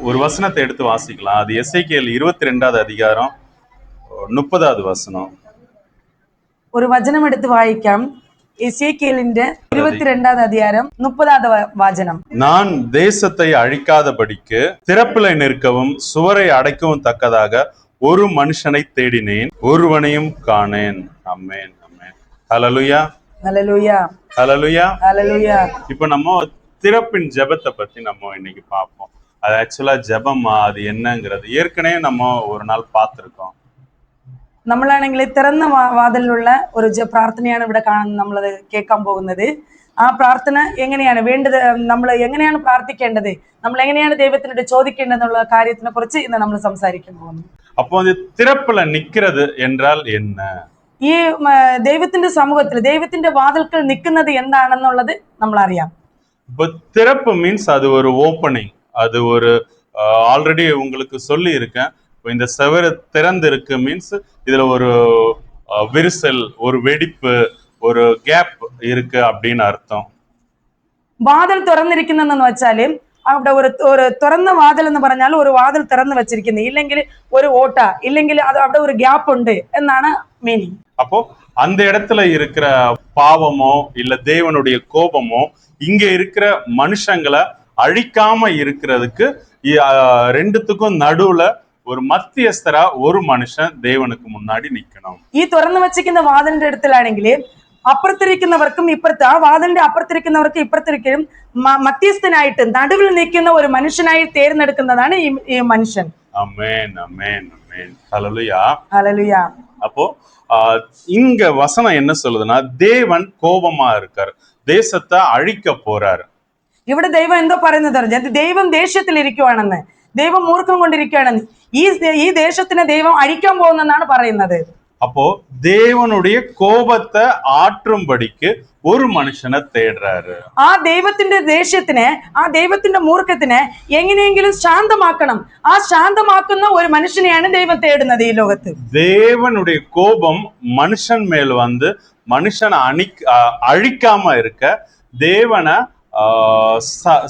ஒரு வசனத்தை எடுத்து வாசிக்கலாம். அது எசேக்கியேல் 22வது அதிகாரம் 30வது வசனம். ഒരു വചനം എടുത്ത് വായിക്കാം. എസേക്കിയേലിന്റെ 22வது அதிகாரம் 30வது வசனம். நான் தேசத்தை அழிக்காதபடிக்கு திறப்பிலை நிற்கவும் சுவரை அடைக்கவும் தக்கதாக ஒரு மனுஷனை தேடினேன், ஒருவனையும் காணேன். ஆமென், ஆமென். ஹல்லேலூயா, ஹல்லேலூயா, ஹல்லேலூயா, ஹல்லேலூயா. இப்போ நம்ம திறப்பின் ஜெபத்தை பத்தி நம்ம இன்னைக்கு பார்ப்போம். அது ஆக்சுவலா ஜெபமா, அது என்னங்கிறது ஏற்கனவே நம்ம ஒரு நாள் பார்த்துருக்கோம். നമ്മളാണെങ്കിൽ തുറന്ന വാതിലുള്ള ഒരു പ്രാർത്ഥനയാണ് ഇവിടെ നമ്മളത് കേൾക്കാൻ പോകുന്നത്. ആ പ്രാർത്ഥന എങ്ങനെയാണ് വേണ്ടത്, നമ്മൾ എങ്ങനെയാണ് പ്രാർത്ഥിക്കേണ്ടത്, നമ്മൾ എങ്ങനെയാണ് ദൈവത്തിനോട് ചോദിക്കേണ്ടതെന്നുള്ള കാര്യത്തിനെ കുറിച്ച് ഇന്ന് നമ്മൾ സംസാരിക്കാൻ പോകുന്നു. அப்போ அது திறப்புல நிக்கிறது என்றால் என்ன? ഈ ദൈവത്തിന്റെ സമൂഹത്തിൽ ദൈവത്തിന്റെ വാതിൽക്കൽ നിൽക്കുന്നത് എന്താണെന്നുള്ളത് നമ്മൾ അറിയാം. இப்போ திறப்பு மீன்ஸ் அது ஒரு ஓப்பனிங், அது ஒரு ஆல்ரெடி உங்களுக்கு சொல்லி இருக்கேன். இந்த செவரு திறந்து இருக்கு மீன்ஸ் இதுல ஒரு விரிசல், ஒரு வெடிப்பு, ஒரு கேப் இருக்கு அப்படின்னு அர்த்தம். വാതിൽ തുറന്നിരിക്കുന്നെന്ന് വെച്ചാല് അവിടെ ഒരു തുറന്ന വാതിൽ എന്ന് പറഞ്ഞാൽ ഒരു വാതിൽ തുറന്നു വെച്ചിരിക്കുന്നത്, ഇല്ലെങ്കിൽ ഒരു ഓട്ട, ഇല്ലെങ്കിൽ അത് അവിടെ ഒരു ഗ്യാപ്പ് ഉണ്ട് എന്നാണ് മീനിങ്. அப்போ அந்த இடத்துல இருக்கிற பாவமோ இல்ல தேவனுடைய கோபமோ இங்க இருக்கிற மனுஷங்களை அழிக்காம இருக்கிறதுக்கு ரெண்டுத்துக்கும் நடுவுல ஒரு மத்தியஸ்தரா ஒரு மனுஷன் தேவனுக்கு முன்னாடி நிக்கணும். ഈ തുറന്നു വെച്ചിരിക്കുന്ന വാതിലിന്റെ അടുത്തിലാണെങ്കിൽ അപ്പുറത്തിരിക്കുന്നവർക്കും ഇപ്പുറത്ത്, ആ വാതിലിന്റെ അപ്പുറത്തിരിക്കുന്നവർക്കും ഇപ്പുറത്തിരിക്കും മധ്യസ്ഥനായിട്ട് നടുവിൽ നിൽക്കുന്ന ഒരു മനുഷ്യനായി തേർന്നെടുക്കുന്നതാണ് ഈ മനുഷ്യൻ. ஆமென், ஆமென், ஆமென். ஹல்லேலூயா, ஹல்லேலூயா. அப்போ இங்க வசனம் என்ன சொல்லுதுன்னா, தேவன் கோபமா இருக்கார், தேசத்தை அழிக்க போறாரு. ഇവിടെ ദൈവം എന്തോ പറയുന്നത്, ദൈവം ദേഷ്യത്തിലിരിക്കുവാണെന്ന്, ദൈവം മൂർഖം കൊണ്ടിരിക്കുകയാണെന്ന്, ഈ ദേശത്തിനെ ദൈവം അഴിക്കാൻ പോകുന്നെന്നാണ് പറയുന്നത്. அப்போ தேவனுடைய கோபத்தை ஆற்றும்படிக்கு ஒரு மனுஷனை தேடுறாரு. ആ ദൈവത്തിന്റെ ദേഷ്യത്തിനെ, ആ ദൈവത്തിന്റെ മൂർഖത്തിനെ എങ്ങനെയെങ്കിലും ശാന്തമാക്കണം, ആ ശാന്തമാക്കുന്ന ഒരു മനുഷ്യനെയാണ് ദൈവം തേടുന്നത് ഈ ലോകത്ത്. தேவனுடைய கோபம் மனுஷன் மேல் வந்து மனுஷனை அழிக்காம இருக்க தேவனை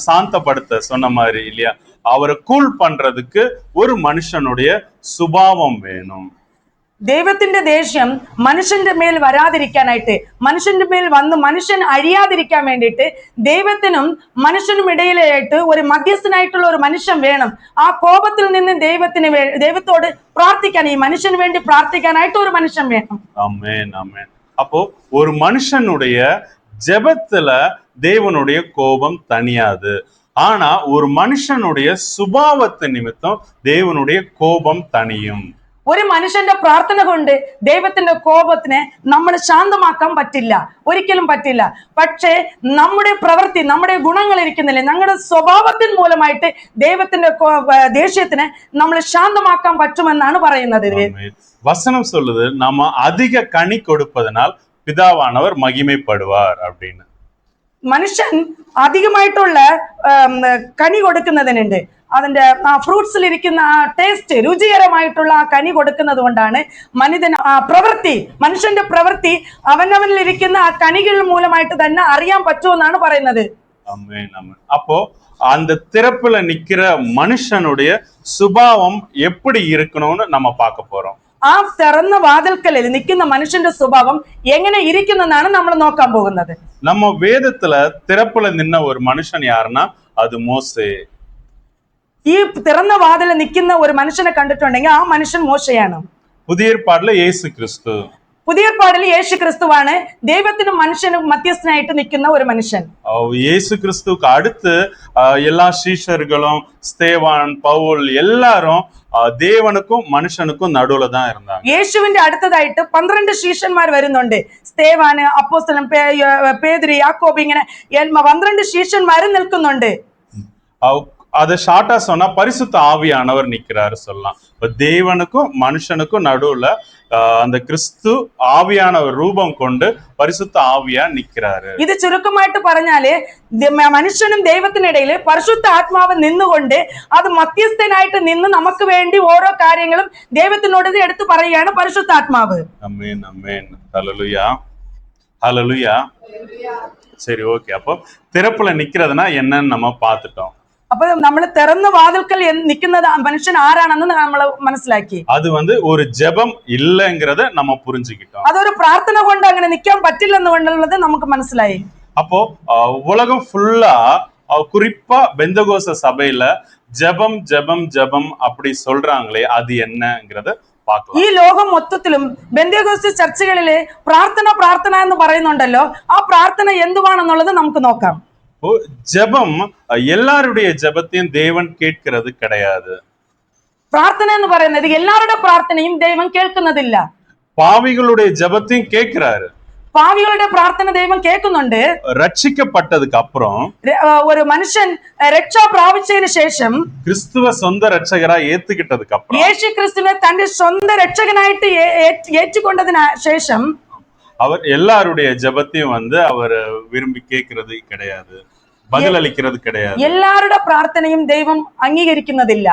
சாந்தப்படுத்த சொன்ன மாதிரி இல்லையா, அவரை கூல் பண்றதுக்கு ஒரு மனுஷனுடைய சுபாவம் வேணும். ദൈവത്തിന്റെ ദേഷ്യം മനുഷ്യന്റെ മേൽ വരാതിരിക്കാനായിട്ട്, മനുഷ്യന്റെ മേൽ വന്ന് മനുഷ്യൻ അഴിയാതിരിക്കാൻ വേണ്ടിയിട്ട് ദൈവത്തിനും മനുഷ്യനും ഇടയിലായിട്ട് ഒരു മധ്യസ്ഥനായിട്ടുള്ള ഒരു മനുഷ്യൻ വേണം. ആ കോപത്തിൽ നിന്ന് ദൈവത്തോട് പ്രാർത്ഥിക്കാൻ, ഈ മനുഷ്യന് വേണ്ടി പ്രാർത്ഥിക്കാനായിട്ട് ഒരു മനുഷ്യൻ വേണം. ആമേൻ, ആമേൻ. அப்போ ஒரு மனுஷனுடைய ஜெபத்துல தேவனுடைய கோபம் தனியாது, ஆனா ஒரு மனுஷனுடைய சுபாவத்து நிமித்தம் தேவனுடைய கோபம் தனியும். ഒരു മനുഷ്യന്റെ പ്രാർത്ഥന കൊണ്ട് ദൈവത്തിന്റെ കോപത്തിനെ നമ്മൾ ശാന്തമാക്കാൻ പറ്റില്ല, ഒരിക്കലും പറ്റില്ല. പക്ഷേ നമ്മുടെ പ്രവൃത്തി, നമ്മുടെ ഗുണങ്ങൾ ഇരിക്കുന്നില്ലേ, നമ്മുടെ സ്വഭാവത്തിൻ മൂലമായിട്ട് ദൈവത്തിന്റെ ദേഷ്യത്തിനെ നമ്മൾ ശാന്തമാക്കാൻ പറ്റുമെന്നാണ് പറയുന്നത്. வசனம் சொல்லுது, நம்ம அதிக கனி கொடுப்பதனால் பிதாவானவர் மகிமைப்படுவார் அப்படின்னு. മനുഷ്യൻ അധികമായിട്ടുള്ള കനി കൊടുക്കുന്നതിനുണ്ട്, അതിന്റെ ആ ഫ്രൂട്ട്സിൽ ഇരിക്കുന്ന ആ ടേസ്റ്റ്, രുചികരമായിട്ടുള്ള ആ കനി കൊടുക്കുന്നത് കൊണ്ടാണ് മനുഷ്യന്റെ പ്രവൃത്തി അവനവനിൽ ഇരിക്കുന്ന ആ കനികൾ മൂലമായിട്ട് തന്നെ അറിയാൻ പറ്റുമെന്നാണ് പറയുന്നത്. அப்போ அந்த திறப்புல நிக்கிற மனுஷனுடைய சுபாவம் எப்படி இருக்கணும்னு நம்ம பார்க்க போறோம். ആ തുറന്ന വാതിൽക്കലിൽ നിൽക്കുന്ന മനുഷ്യന്റെ സ്വഭാവം എങ്ങനെ ഇരിക്കുന്നെന്നാണ് നമ്മൾ നോക്കാൻ പോകുന്നത്. நம்ம வேதத்துல திறப்புல நின்ன ஒரு மனுஷன் யாருன்னா அது மோசே. ഈ തുറന്ന വാതിൽ നിൽക്കുന്ന ഒരു മനുഷ്യനെ കണ്ടിട്ടുണ്ടെങ്കിൽ ആ മനുഷ്യൻ മോശയാണ്. പുതിയ ഏർപ്പാടിലെ യേശു ക്രിസ്തു. പുതിയ ഏർപ്പാടിൽ യേശു ക്രിസ്തുവാണ് ദൈവത്തിനും മനുഷ്യനും മധ്യസ്ഥനായിട്ട് നിൽക്കുന്ന ഒരു മനുഷ്യൻ. യേശു ക്രിസ്തുக்கு அடுத்து எல்லா சீஷர்களும் ஸ்தேவான், பவுல் எல்லாரும் தேவனுக்கும் மனுஷனுக்கும் நடுவுல தான் இருந்தாங்க. യേശുവിന്റെ അടുത്തതായിട്ട് 12 ശിഷ്യന്മാർ വരുന്നുണ്ട്. സ്തേവാന്, അപ്പോസ്തലൻ പേതുരു, യാക്കോബ്, ഇങ്ങനെ 12 ശിഷ്യന്മാരും നിൽക്കുന്നുണ്ട്. அதை ஷார்ட்டா சொன்னா பரிசுத்த ஆவியானவர் நிக்கிறாரு சொல்லலாம். இப்ப தேவனுக்கும் மனுஷனுக்கும் நடுவுல அந்த கிறிஸ்து ஆவியானவர் ரூபம் கொண்டு பரிசுத்த ஆவியா நிக்கிறாரு. ഇത് ചുരുക്കമായിട്ട് പറഞ്ഞാല് മനുഷ്യനും ദൈവത്തിനിടയില് പരിശുദ്ധ ആത്മാവ് നിന്നുകൊണ്ട് അത് മധ്യസ്ഥനായിട്ട് നിന്ന് നമുക്ക് വേണ്ടി ഓരോ കാര്യങ്ങളും ദൈവത്തിനോട് എടുത്തു പറയുകയാണ് പരിശുദ്ധാത്മാവ്. ആമേൻ, ആമേൻ. ഹല്ലേലൂയ, ഹല്ലേലൂയ. சரி, ஓகே. அப்போ திறப்புல நிக்கிறதுனா என்னன்னு நம்ம பார்த்துட்டோம். അപ്പൊ നമ്മൾ തുറന്ന വാതിൽക്കൽ നിൽക്കുന്നത് മനുഷ്യൻ ആരാണെന്ന് നമ്മൾ മനസ്സിലാക്കി. அது ஒரு ஜெபம் இல்லைங்கிறத நம்ம புரிஞ்சுக்கிட்டோம். അതൊരു പ്രാർത്ഥന കൊണ്ട് അങ്ങനെ നിൽക്കാൻ പറ്റില്ലെന്നുള്ളത് നമുക്ക് മനസ്സിലായി. அப்போ உலகம் ஃபுல்லா குறிப்பா பெந்தகோஸ்த சபையில ஜெபம் ஜெபம் ஜெபம் அப்படி சொல்றாங்களே அது என்னங்கிறத பார்க்கலாம். ഈ ലോകം മൊത്തത്തിലും ബെന്തേകോസ്ത് ചർച്ചകളിലെ പ്രാർത്ഥന പ്രാർത്ഥന എന്ന് പറയുന്നുണ്ടല്ലോ, ആ പ്രാർത്ഥന എന്തുവാണെന്നുള്ളത് നമുക്ക് നോക്കാം. ஜெபம் எல்லாருடைய ஜெபத்தையும் தேவன் கேட்கிறது கிடையாது. പ്രാർത്ഥന എന്ന് പറയുന്നത് എല്ലാവരുടെ പ്രാർത്ഥനയും ദൈവം കേൾക്കുന്നതില്ല. பாவிகளுடைய ஜெபத்தையும் கேட்கிறாரு. പാവികളുടെ പ്രാർത്ഥന ദൈവം കേൾക്കുന്നുണ്ട്. ரட்சிக்கப்பட்டதுக்கு அப்புறம் ഒരു മനുഷ്യൻ രക്ഷ പ്രാപിച്ചതിന് ശേഷം கிறிஸ்துவ சொந்த ரட்சகரா ஏத்துக்கிட்டதுக்கு அப்புறம் യേശു ക്രിസ്തുവിനെ തന്റെ സ്വന്തം രക്ഷകനായിട്ട് ഏറ്റുകൊണ്ടതിന് ശേഷം அவர் எல்லாருடைய ஜெபத்தையும் அவர் விரும்பி கேட்கறது கிடையாது, பதில் அளிக்கிறது கிடையாது. എല്ലാവരുടെ പ്രാർത്ഥനയും ദൈവം അംഗീകരിക്കുന്നതില്ല.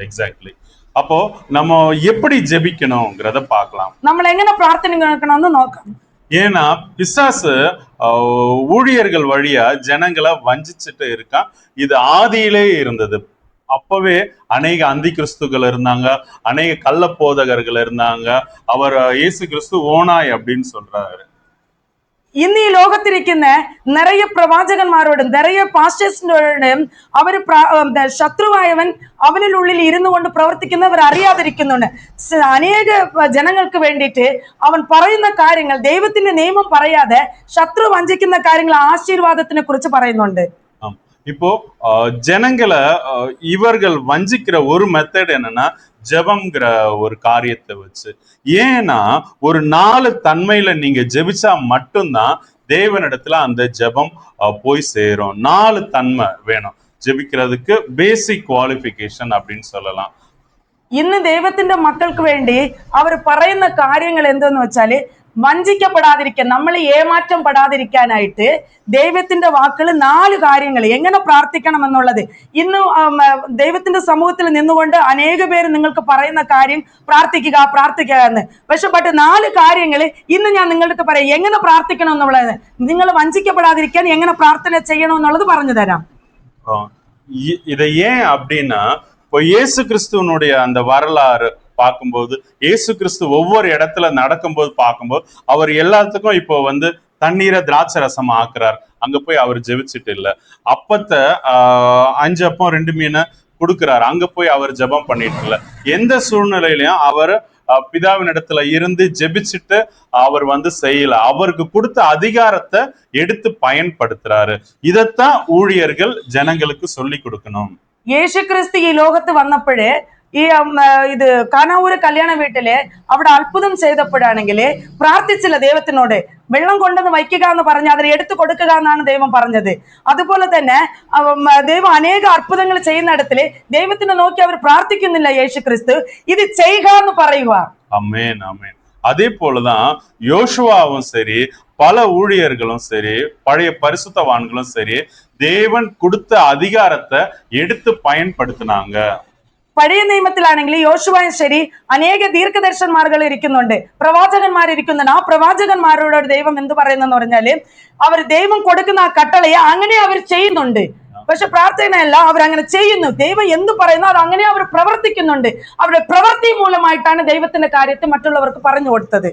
எக்ஸாக்ட்லி. அப்போ நம்ம எப்படி ஜெபிக்கணும்ங்கிறத பார்க்கலாம். നമ്മൾ എങ്ങനെ പ്രാർത്ഥന കേൾക്കണമെന്ന് നോക്കാം. ஏன்னா பிசாசு ஊழியர்கள் வழியா ஜனங்களை வஞ்சிச்சுட்டு இருக்கான். இது ஆதியிலே இருந்தது. அப்பவே அநேக அந்தி கிறிஸ்துகள் இருந்தாங்க, அநேக கள்ள போதகர்கள் இருந்தாங்க. அவர் இயேசு கிறிஸ்து ஓனாய் அப்படின்னு சொல்றாரு. ഇന്ന് ഈ ലോകത്തിരിക്കുന്ന നിറയെ പ്രവാചകന്മാരോടും നിറയെ പാസ്റ്റേഴ്സിനോടും അവർ ശത്രുവായവൻ അവനുള്ളിൽ ഇരുന്നു കൊണ്ട് പ്രവർത്തിക്കുന്നവർ അറിയാതിരിക്കുന്നുണ്ട്. അനേക ജനങ്ങൾക്ക് വേണ്ടിയിട്ട് അവൻ പറയുന്ന കാര്യങ്ങൾ ദൈവത്തിന്റെ നിയമം പറയാതെ ശത്രു വഞ്ചിക്കുന്ന കാര്യങ്ങൾ ആശീർവാദത്തിനെ കുറിച്ച് പറയുന്നുണ്ട്. இப்போ ஜனங்களை இவர்கள் வஞ்சிக்கிற ஒரு மெத்தட் என்னன்னா ஜெபம்ங்கிற ஒரு காரியத்தை வச்சு. ஏன்னா ஒரு 4 தன்மையில நீங்க ஜெபிச்சா மட்டும்தான் தேவனிடத்துல அந்த ஜெபம் போய் சேரும். 4 தன்மை வேணும் ஜெபிக்கிறதுக்கு, பேசிக் குவாலிஃபிகேஷன் அப்படின்னு சொல்லலாம். ഇന്ന് ദൈവത്തിന്റെ മക്കൾക്ക് വേണ്ടി അവർ പറയുന്ന കാര്യങ്ങൾ എന്തെന്ന് വെച്ചാല് വഞ്ചിക്കപ്പെടാതിരിക്കാൻ, നമ്മൾ ഏമാറ്റം പെടാതിരിക്കാനായിട്ട് ദൈവത്തിന്റെ വാക്കുകൾ 4 കാര്യങ്ങൾ എങ്ങനെ പ്രാർത്ഥിക്കണം എന്നുള്ളത് ഇന്ന് ദൈവത്തിന്റെ സമൂഹത്തിൽ നിന്നുകൊണ്ട് അനേക പേര് നിങ്ങൾക്ക് പറയുന്ന കാര്യം പ്രാർത്ഥിക്കുക പ്രാർത്ഥിക്കുക എന്ന്. പക്ഷെ 4 കാര്യങ്ങൾ ഇന്ന് ഞാൻ നിങ്ങൾക്ക് പറയാം എങ്ങനെ പ്രാർത്ഥിക്കണം എന്നുള്ളത്. നിങ്ങൾ വഞ്ചിക്കപ്പെടാതിരിക്കാൻ എങ്ങനെ പ്രാർത്ഥന ചെയ്യണം എന്നുള്ളത് പറഞ്ഞു തരാം. இதை ஏன் அப்படின்னா இப்போ இயேசு கிறிஸ்துவனுடைய அந்த வரலாறு பார்க்கும்போது, இயேசு கிறிஸ்து ஒவ்வொரு இடத்துல நடக்கும்போது பார்க்கும்போது அவர் எல்லாத்துக்கும் இப்போ தண்ணீரை திராட்சை ரசம் ஆக்குறார். அங்க போய் அவர் ஜெபிச்சுட்டு இல்ல. அப்பத்தை 5 அப்பம் 2 மீனை கொடுக்கிறார். அங்க போய் அவர் ஜெபம் பண்ணிட்டு இல்ல. எந்த சூழ்நிலையிலையும் அவர் பிதாவின் இடத்துல இருந்து ஜெபிச்சுட்டு அவர் செய்யல. அவருக்கு கொடுத்த அதிகாரத்தை எடுத்து பயன்படுத்துறாரு. இதைத்தான் ஊழியர்கள் ஜனங்களுக்கு சொல்லி கொடுக்கணும். യേശു ക്രിസ്തു ഈ ലോകത്ത് വന്നപ്പോഴേ ഈ ഇത് കാനാവൂര് കല്യാണ വീട്ടില് അവിടെ അത്ഭുതം ചെയ്തപ്പോഴാണെങ്കില് പ്രാർത്ഥിച്ചില്ല ദൈവത്തിനോട്. വെള്ളം കൊണ്ടുവന്ന് വയ്ക്കുക എന്ന് പറഞ്ഞ് അതിനെ എടുത്തു കൊടുക്കുക എന്നാണ് ദൈവം പറഞ്ഞത്. അതുപോലെ തന്നെ ദൈവം അനേക അത്ഭുതങ്ങൾ ചെയ്യുന്നിടത്തില് ദൈവത്തിനെ നോക്കി അവർ പ്രാർത്ഥിക്കുന്നില്ല. യേശു ക്രിസ്തു ഇത് ചെയ്യുക എന്ന് പറയുക. ആമേൻ ആമേൻ. அதே போலதான் யோசுவாவும் சரி, பல ஊழியர்களும் சரி, பழைய பரிசுத்தவான்களும் சரி, தேவன் கொடுத்த அதிகாரத்தை எடுத்து பயன்படுத்தினாங்க. പഴയ നിയമത്തിലാണെങ്കിൽ യോശുവയും ശരി അനേക ദീർഘദർശന്മാർകൾ ഇരിക്കുന്നുണ്ട്, പ്രവാചകന്മാർ ഇരിക്കുന്നുണ്ട്. ആ പ്രവാചകന്മാരോട് ദൈവം എന്ത് പറയുന്നെന്ന് പറഞ്ഞാല് അവർ ദൈവം കൊടുക്കുന്ന ആ കട്ടളയെ അങ്ങനെ അവർ ചെയ്യുന്നുണ്ട്. പക്ഷെ പ്രാർത്ഥനയല്ല, അവരങ്ങനെ ചെയ്യുന്നു. ദൈവം എന്ത് പറയുന്നു അത് അങ്ങനെ അവർ പ്രവർത്തിക്കുന്നുണ്ട്. അവരുടെ പ്രവൃത്തി മൂലമായിട്ടാണ് ദൈവത്തിന്റെ കാര്യത്തെ മറ്റുള്ളവർക്ക് പറഞ്ഞു കൊടുത്തത്.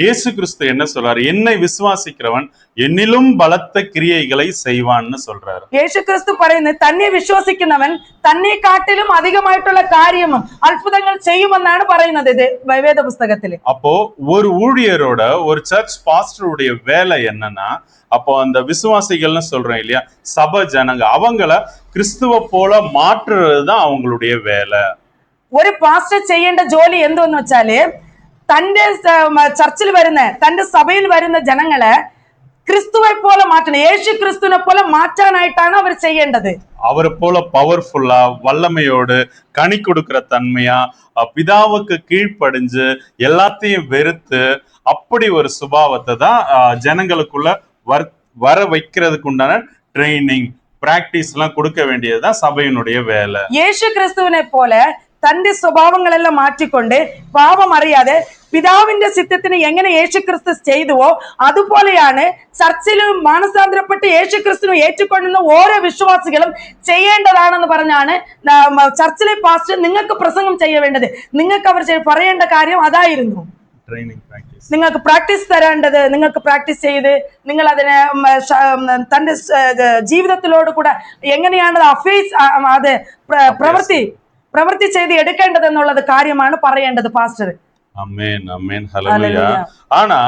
இயேசு கிறிஸ்து என்ன சொல்றாரு? என்னை விசுவாசிக்கிறவன் என்னிலும் பலத்த கிரியைகளை செய்வான்னு சொல்றாரு. യേശു ക്രിസ്തു പറയുന്നത് തന്നെ വിശ്വസിക്കുന്നവൻ തന്നെ കാട്ടിലും அதிகமாയിട്ടുള്ള കാര്യവും അത്ഭുതങ്ങൾ ചെയ്യുമെന്നാണ് പറയുന്നത് വേദ പുസ്തകത്തിൽ. அப்போ ஒரு ஊழியரோட, ஒரு சர்ச் பாஸ்டருடைய வேலை என்னன்னா, அப்போ அந்த விசுவாசிகள்னு சொல்றோம் இல்லையா, சபை ஜனங்க, அவங்கள கிறிஸ்துவ போல மாற்றுறதுதான் அவங்களுடைய வேலை. ഒരു പാസ്റ്റർ ചെയ്യേണ്ട ജോലി എന്തെന്ന് വെച്ചാല് തന്റെ ചർച്ചിൽ വരുന്ന, തന്റെ സഭയിൽ വരുന്ന ജനങ്ങളെ ക്രിസ്തുവെ പോലെ മാറ്റണം. യേശു ക്രിസ്തുവിനെ പോലെ മാറ്റാനായിട്ടാണ് അവർ ചെയ്യേണ്ടത്. அவரை போல பவர்ஃபுல்லா, வல்லமையோடு, கனி கொடுக்கிற தன்மையா, பிதாவுக்கு கீழ்ப்படிஞ்சு எல்லாத்தையும் வெறுத்து அப்படி ஒரு சுபாவத்தை தான் ஜனங்களுக்குள்ள வர வைக்கிறதுக்கு உண்டான ட்ரைனிங், பிராக்டிஸ் எல்லாம் கொடுக்க வேண்டியதுதான் சபையினுடைய வேலை. യേശു ക്രിസ്തുവിനെ പോലെ തന്റെ സ്വഭാവങ്ങളെല്ലാം മാറ്റിക്കൊണ്ട് പാപം അറിയാതെ പിതാവിന്റെ സിദ്ധത്തിന് എങ്ങനെ യേശുക്രിസ്തു ചെയ്തുവോ അതുപോലെയാണ് ചർച്ചിലും മാനസാന്തരപ്പെട്ട് യേശുക്രിസ്തുവിനെ ഏറ്റുകൊണ്ടുന്ന ഓരോ വിശ്വാസികളും ചെയ്യേണ്ടതാണെന്ന് പറഞ്ഞാണ് ചർച്ചിലെ പാസ്റ്റർ നിങ്ങൾക്ക് പ്രസംഗം ചെയ്യേണ്ടത്. നിങ്ങൾക്ക് അവർ പറയേണ്ട കാര്യം അതായിരുന്നു. നിങ്ങൾക്ക് പ്രാക്ടീസ് തരേണ്ടത്, നിങ്ങൾക്ക് പ്രാക്ടീസ് ചെയ്ത് നിങ്ങൾ അതിനെ തന്റെ ജീവിതത്തിലോട് കൂടെ എങ്ങനെയാണ് അത് പ്രവൃത്തി ചെയ്ത് എടുക്കേണ്ടത് എന്നുള്ളത് കാര്യമാണ് പറയേണ്ടത് പാസ്റ്റർ. அமேன் அமேன் ஹல்லேலூயா. ஆனா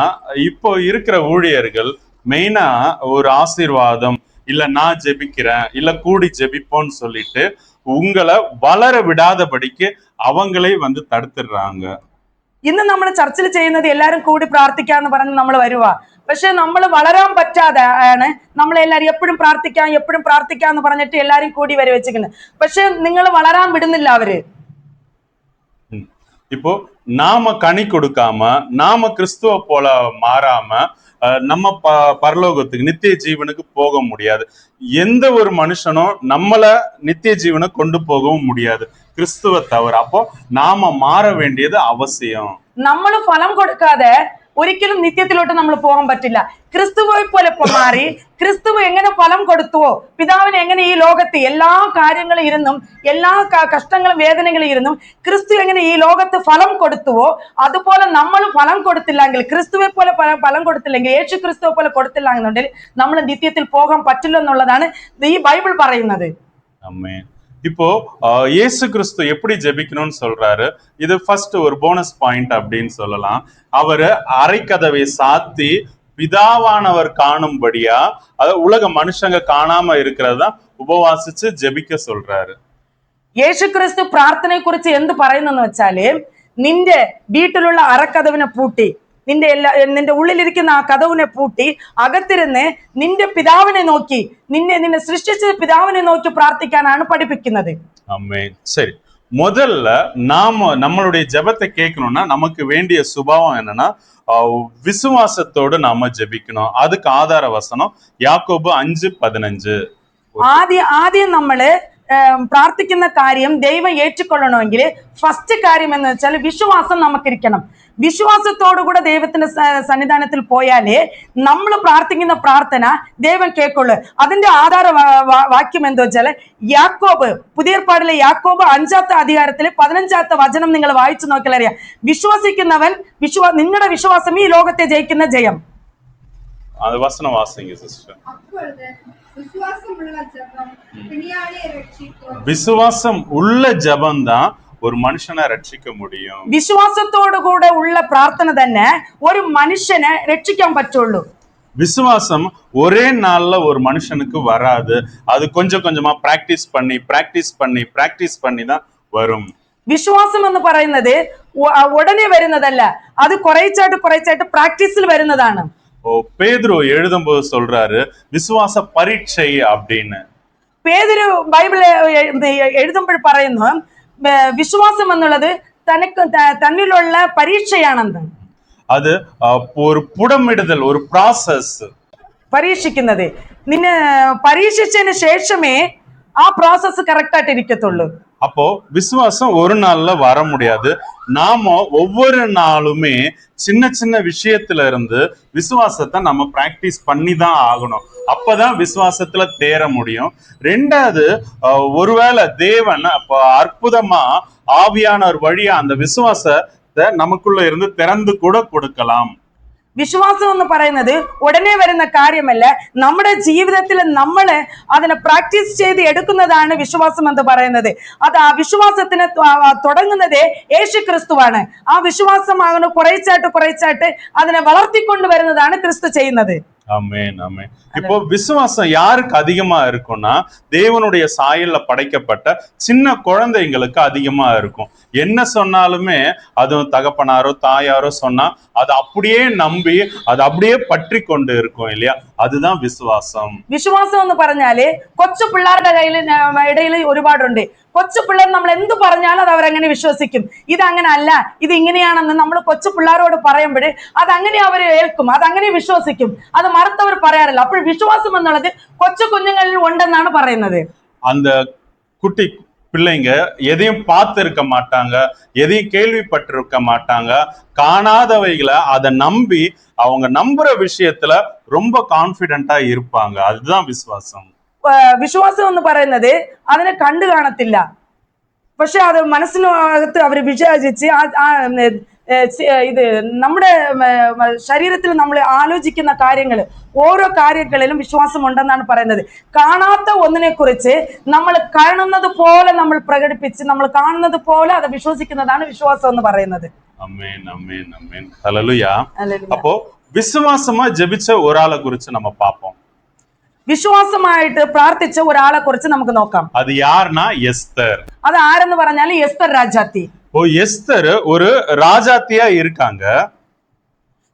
இப்போ இருக்கிற ஊழியர்கள் மெயினா ஒரு ஆசீர்வாதம் இல்ல நான் ஜெபிக்கிறேன் இல்ல கூடி ஜெபிப்போன்னு சொல்லிட்டு உங்களை வளர விடாதபடிக்கு அவங்களே வந்து தடுத்துடுறாங்க. ഇന്ന് നമ്മൾ ചർച്ചിൽ ചെയ്യുന്നത് എല്ലാരും കൂടി പ്രാർത്ഥിക്കാന്ന് പറഞ്ഞ് നമ്മൾ വരുവാ. പക്ഷെ നമ്മൾ വളരാൻ പറ്റാതെ ആണ് നമ്മളെല്ലാരും എപ്പോഴും പ്രാർത്ഥിക്കാന്ന് പറഞ്ഞിട്ട് എല്ലാരും കൂടി വരെ വെച്ചിരിക്കുന്നത്. പക്ഷെ നിങ്ങൾ വളരാൻ വിടുന്നില്ല അവര്. இப்போ நாம கனி கொடுக்காம நாம கிறிஸ்துவ போல மாறாம நம்ம பரலோகத்துக்கு நித்திய ஜீவனுக்கு போக முடியாது. எந்த ஒரு மனுஷனும் நம்மள நித்திய ஜீவனை கொண்டு போகவும் முடியாது கிறிஸ்துவ தவிர. அப்போ நாம மாற வேண்டியது அவசியம். നമ്മള് ഫലം കൊടുക്കാതെ ഒരിക്കലും നിത്യത്തിലോട്ട് നമ്മൾ പോകാൻ പറ്റില്ല. ക്രിസ്തുവെ പോലെ മാറി ക്രിസ്തുവ് എങ്ങനെ ഫലം കൊടുത്തുവോ, പിതാവിന് എങ്ങനെ ഈ ലോകത്ത് എല്ലാ കാര്യങ്ങളും ഇരുന്നും എല്ലാ കഷ്ടങ്ങളും വേദനകളും ഇരുന്നും ക്രിസ്തു എങ്ങനെ ഈ ലോകത്ത് ഫലം കൊടുത്തുവോ അതുപോലെ നമ്മൾ ഫലം കൊടുത്തില്ലെങ്കിൽ, ക്രിസ്തുവെ പോലെ ഫലം കൊടുത്തില്ലെങ്കിൽ, യേശു ക്രിസ്തുവെ പോലെ കൊടുത്തില്ല എന്നുണ്ടെങ്കിൽ നമ്മൾ നിത്യത്തിൽ പോകാൻ പറ്റില്ല എന്നുള്ളതാണ് ഈ ബൈബിൾ പറയുന്നത്. ആമേൻ. இப்போ இயேசு கிறிஸ்து எப்படி ஜெபிக்கணும்னு சொல்றாரு. இது ஃபர்ஸ்ட் ஒரு போனஸ் பாயிண்ட் அப்படின்னு சொல்லலாம். அவரு அரைக்கதவை சாத்தி பிதாவானவர் காணும்படியா, அதாவது உலக மனுஷங்க காணாம இருக்கிறதா ഉപവാസിച്ച് ജപിക്ക சொல்றாரு. യേശു ക്രിസ്തു പ്രാർത്ഥനയെ കുറിച്ച് എന്ത് പറയുന്നെന്ന് വെച്ചാല്, നിന്റെ വീട്ടിലുള്ള അറക്കതവിനെ പൂട്ടി, നിന്റെ ഉള്ളിലിരിക്കുന്ന ആ കതവിനെ പൂട്ടി അകത്തിരുന്ന് നിന്റെ പിതാവിനെ നോക്കി, നിന്നെ സൃഷ്ടിച്ച പിതാവിനെ നോക്കി പ്രാർത്ഥിക്കാനാണ് പഠിപ്പിക്കുന്നത്. ஆமென். சரி, முதல்ல நம்மளுடைய ஜெபத்தை கேட்கணும்னா நமக்கு வேண்டிய சுபாவம் என்னன்னா விசுவாசத்தோடு நாம ஜெபிக்கணும். அதுக்கு ஆதார வசனம் யாக்கோபு 5:15. ആദ്യം നമ്മള് പ്രാർത്ഥിക്കുന്ന കാര്യം ദൈവം ഏറ്റുകൊള്ളണമെങ്കിൽ ഫസ്റ്റ് കാര്യം എന്ന് വെച്ചാൽ വിശ്വാസം നമുക്കിരിക്കണം. വിശ്വാസത്തോടുകൂടെ ദൈവത്തിന്റെ സന്നിധാനത്തിൽ പോയാലേ നമ്മൾ പ്രാർത്ഥിക്കുന്ന പ്രാർത്ഥന ദൈവം കേൾക്കുള്ളൂ. അതിന്റെ ആധാര വാക്യം എന്താ വെച്ചാൽ യാക്കോബ്, പുതിയ ഏർപ്പാടിലെ യാക്കോബ് 5-ാം അധ്യായത്തിലെ 15-ാമത്തെ വചനം നിങ്ങൾ വായിച്ചു നോക്കിയാൽ അറിയാം. വിശ്വസിക്കുന്നവൻ നിങ്ങളുടെ വിശ്വാസം ഈ ലോകത്തെ ജയിക്കുന്ന ജയം. അത് വചനം വാസിங்க സിസ്റ്റർ. விசுவாசம் உள்ள ஜெபம் தான் ஒரு மனுஷனை ரட்சிக்க முடியும். വിശ്വാസത്തോടു കൂടെ ഉള്ള പ്രാർത്ഥന തന്നെ ഒരു മനുഷ്യനെ രക്ഷിക്കാൻ പറ്റുള്ളൂ. விசுவாசம் ஒரே நாள்ல ஒரு மனுஷனுக்கு வராது. அது கொஞ்சம் கொஞ்சமா பிராக்டிஸ் பண்ணி தான் வரும். വിശ്വാസം എന്ന് പറയുന്നത് ഉടനെ വരുന്നതല്ല, അത് കുറേച്ചായിട്ട് പ്രാക്ടീസിൽ വരുന്നതാണ്. பேதுரு எழுதும்போது சொல்றாரு விசுவாச பரீட்சை அப்படின்னு. പേതുരു ബൈബിള് എഴുതുമ്പോൾ പറയുന്നു വിശ്വാസം എന്നുള്ളത് തന്നിലുള്ള പരീക്ഷയാണെന്ന്. അത് ഒരു പുടമിടുതൽ, ഒരു പ്രോസസ്. പരീക്ഷിക്കുന്നത്, നിന്നെ പരീക്ഷിച്ചതിന് ശേഷമേ ആ പ്രോസസ് കറക്റ്റ് ആയിട്ട് ഇരിക്കത്തുള്ളൂ. அப்போ விசுவாசம் ஒரு நாள்ல வர முடியாது. நாம ஒவ்வொரு நாளுமே சின்ன சின்ன விஷயத்துல இருந்து விசுவாசத்தை நம்ம பிராக்டிஸ் பண்ணி தான் ஆகணும். அப்பதான் விசுவாசத்துல தேர முடியும். ரெண்டாவது, ஒருவேளை தேவன் அப்ப அற்புதமா ஆவியானவர் வழியா அந்த விசுவாசத்தை நமக்குள்ள இருந்து திறந்து கூட கொடுக்கலாம். വിശ്വാസം എന്ന് പറയുന്നത് ഉടനെ വരുന്ന കാര്യമല്ല. നമ്മുടെ ജീവിതത്തിൽ നമ്മൾ അതിനെ പ്രാക്ടീസ് ചെയ്ത് എടുക്കുന്നതാണ് വിശ്വാസം എന്ന് പറയുന്നത്. അത് ആ വിശ്വാസത്തിന് തുടങ്ങുന്നത് യേശു ക്രിസ്തുവാണ്. ആ വിശ്വാസമാകുന്ന കുറേച്ചായിട്ട് അതിനെ വളർത്തിക്കൊണ്ടുവരുന്നതാണ് ക്രിസ്തു ചെയ്യുന്നത്. ஆமென் ஆமென். இப்போ விசுவாசம் யாருக்கு அதிகமா இருக்கும்னா தேவனுடைய சாயல்ல படைக்கப்பட்ட சின்ன குழந்தைங்களுக்கு அதிகமா இருக்கும். என்ன சொன்னாலுமே அது தகப்பனாரோ தாயாரோ சொன்னா அது அப்படியே நம்பி அது அப்படியே பற்றி கொண்டு இருக்கும் இல்லையா? அதுதான் விசுவாസം. വിശ്വാസം എന്ന് പറഞ്ഞാല് കൊച്ചു പിള്ളേരുടെ ഇടയിൽ ഒരുപാടുണ്ട്. കൊച്ചു പിള്ളേർ നമ്മൾ എന്ത് പറഞ്ഞാലും അത് അവരങ്ങനെ വിശ്വസിക്കും. ഇതങ്ങനെ അല്ല, ഇത് ഇങ്ങനെയാണെന്ന് നമ്മൾ കൊച്ചു പിള്ളേരോട് പറയുമ്പോൾ അതങ്ങനെ അവർ ഏൽക്കും, അതങ്ങനെ വിശ്വസിക്കും. അത് മറുത്തവർ പറയാറില്ല. അപ്പോൾ വിശ്വാസം എന്നുള്ളത് കൊച്ചു കുഞ്ഞുങ്ങളിൽ ഉണ്ടെന്നാണ് പറയുന്നത്. அந்த குட்டி பிள்ளைங்க எதையும் பார்த்து இருக்க மாட்டாங்க, எதையும் கேள்விப்பட்டிருக்க மாட்டாங்க. காணாதவைகளை அதை நம்பி அவங்க நம்புற விஷயத்துல ரொம்ப கான்பிடென்ட்டா இருப்பாங்க. அதுதான் விசுவாசம். വിശ്വാസം എന്ന് പറയുന്നത് അതിനെ കണ്ടു കാണത്തില്ല, പക്ഷെ അത് മനസ്സിനകത്ത് അവർ വിചാരിച്ച് ഇത് നമ്മുടെ ശരീരത്തിൽ നമ്മൾ ആലോചിക്കുന്ന കാര്യങ്ങൾ, ഓരോ കാര്യങ്ങളിലും വിശ്വാസം ഉണ്ടെന്നാണ് പറയുന്നത്. കാണാത്ത ഒന്നിനെ കുറിച്ച് നമ്മൾ കാണുന്നത് പോലെ നമ്മൾ പ്രകടിപ്പിച്ച് നമ്മൾ കാണുന്നത് പോലെ അത് വിശ്വസിക്കുന്നതാണ് വിശ്വാസം എന്ന് പറയുന്നത്. അപ്പോ വിശ്വാസമാ ജപിച്ച ഒരാളെ കുറിച്ച് നമ്മ പാപ്പோம். വിശ്വാസമായിട്ട് പ്രാർത്ഥിച്ച ഒരാളെ കുറിച്ച് നമുക്ക് നോക്കാം. അത് യാർനാ എസ്തർ. അത് ആരെന്ന് പറഞ്ഞാൽ എസ്തർ രാജാത്തി. ஓ எஸ்தர் ஒரு ராஜாத்தியா இருக்காங்க.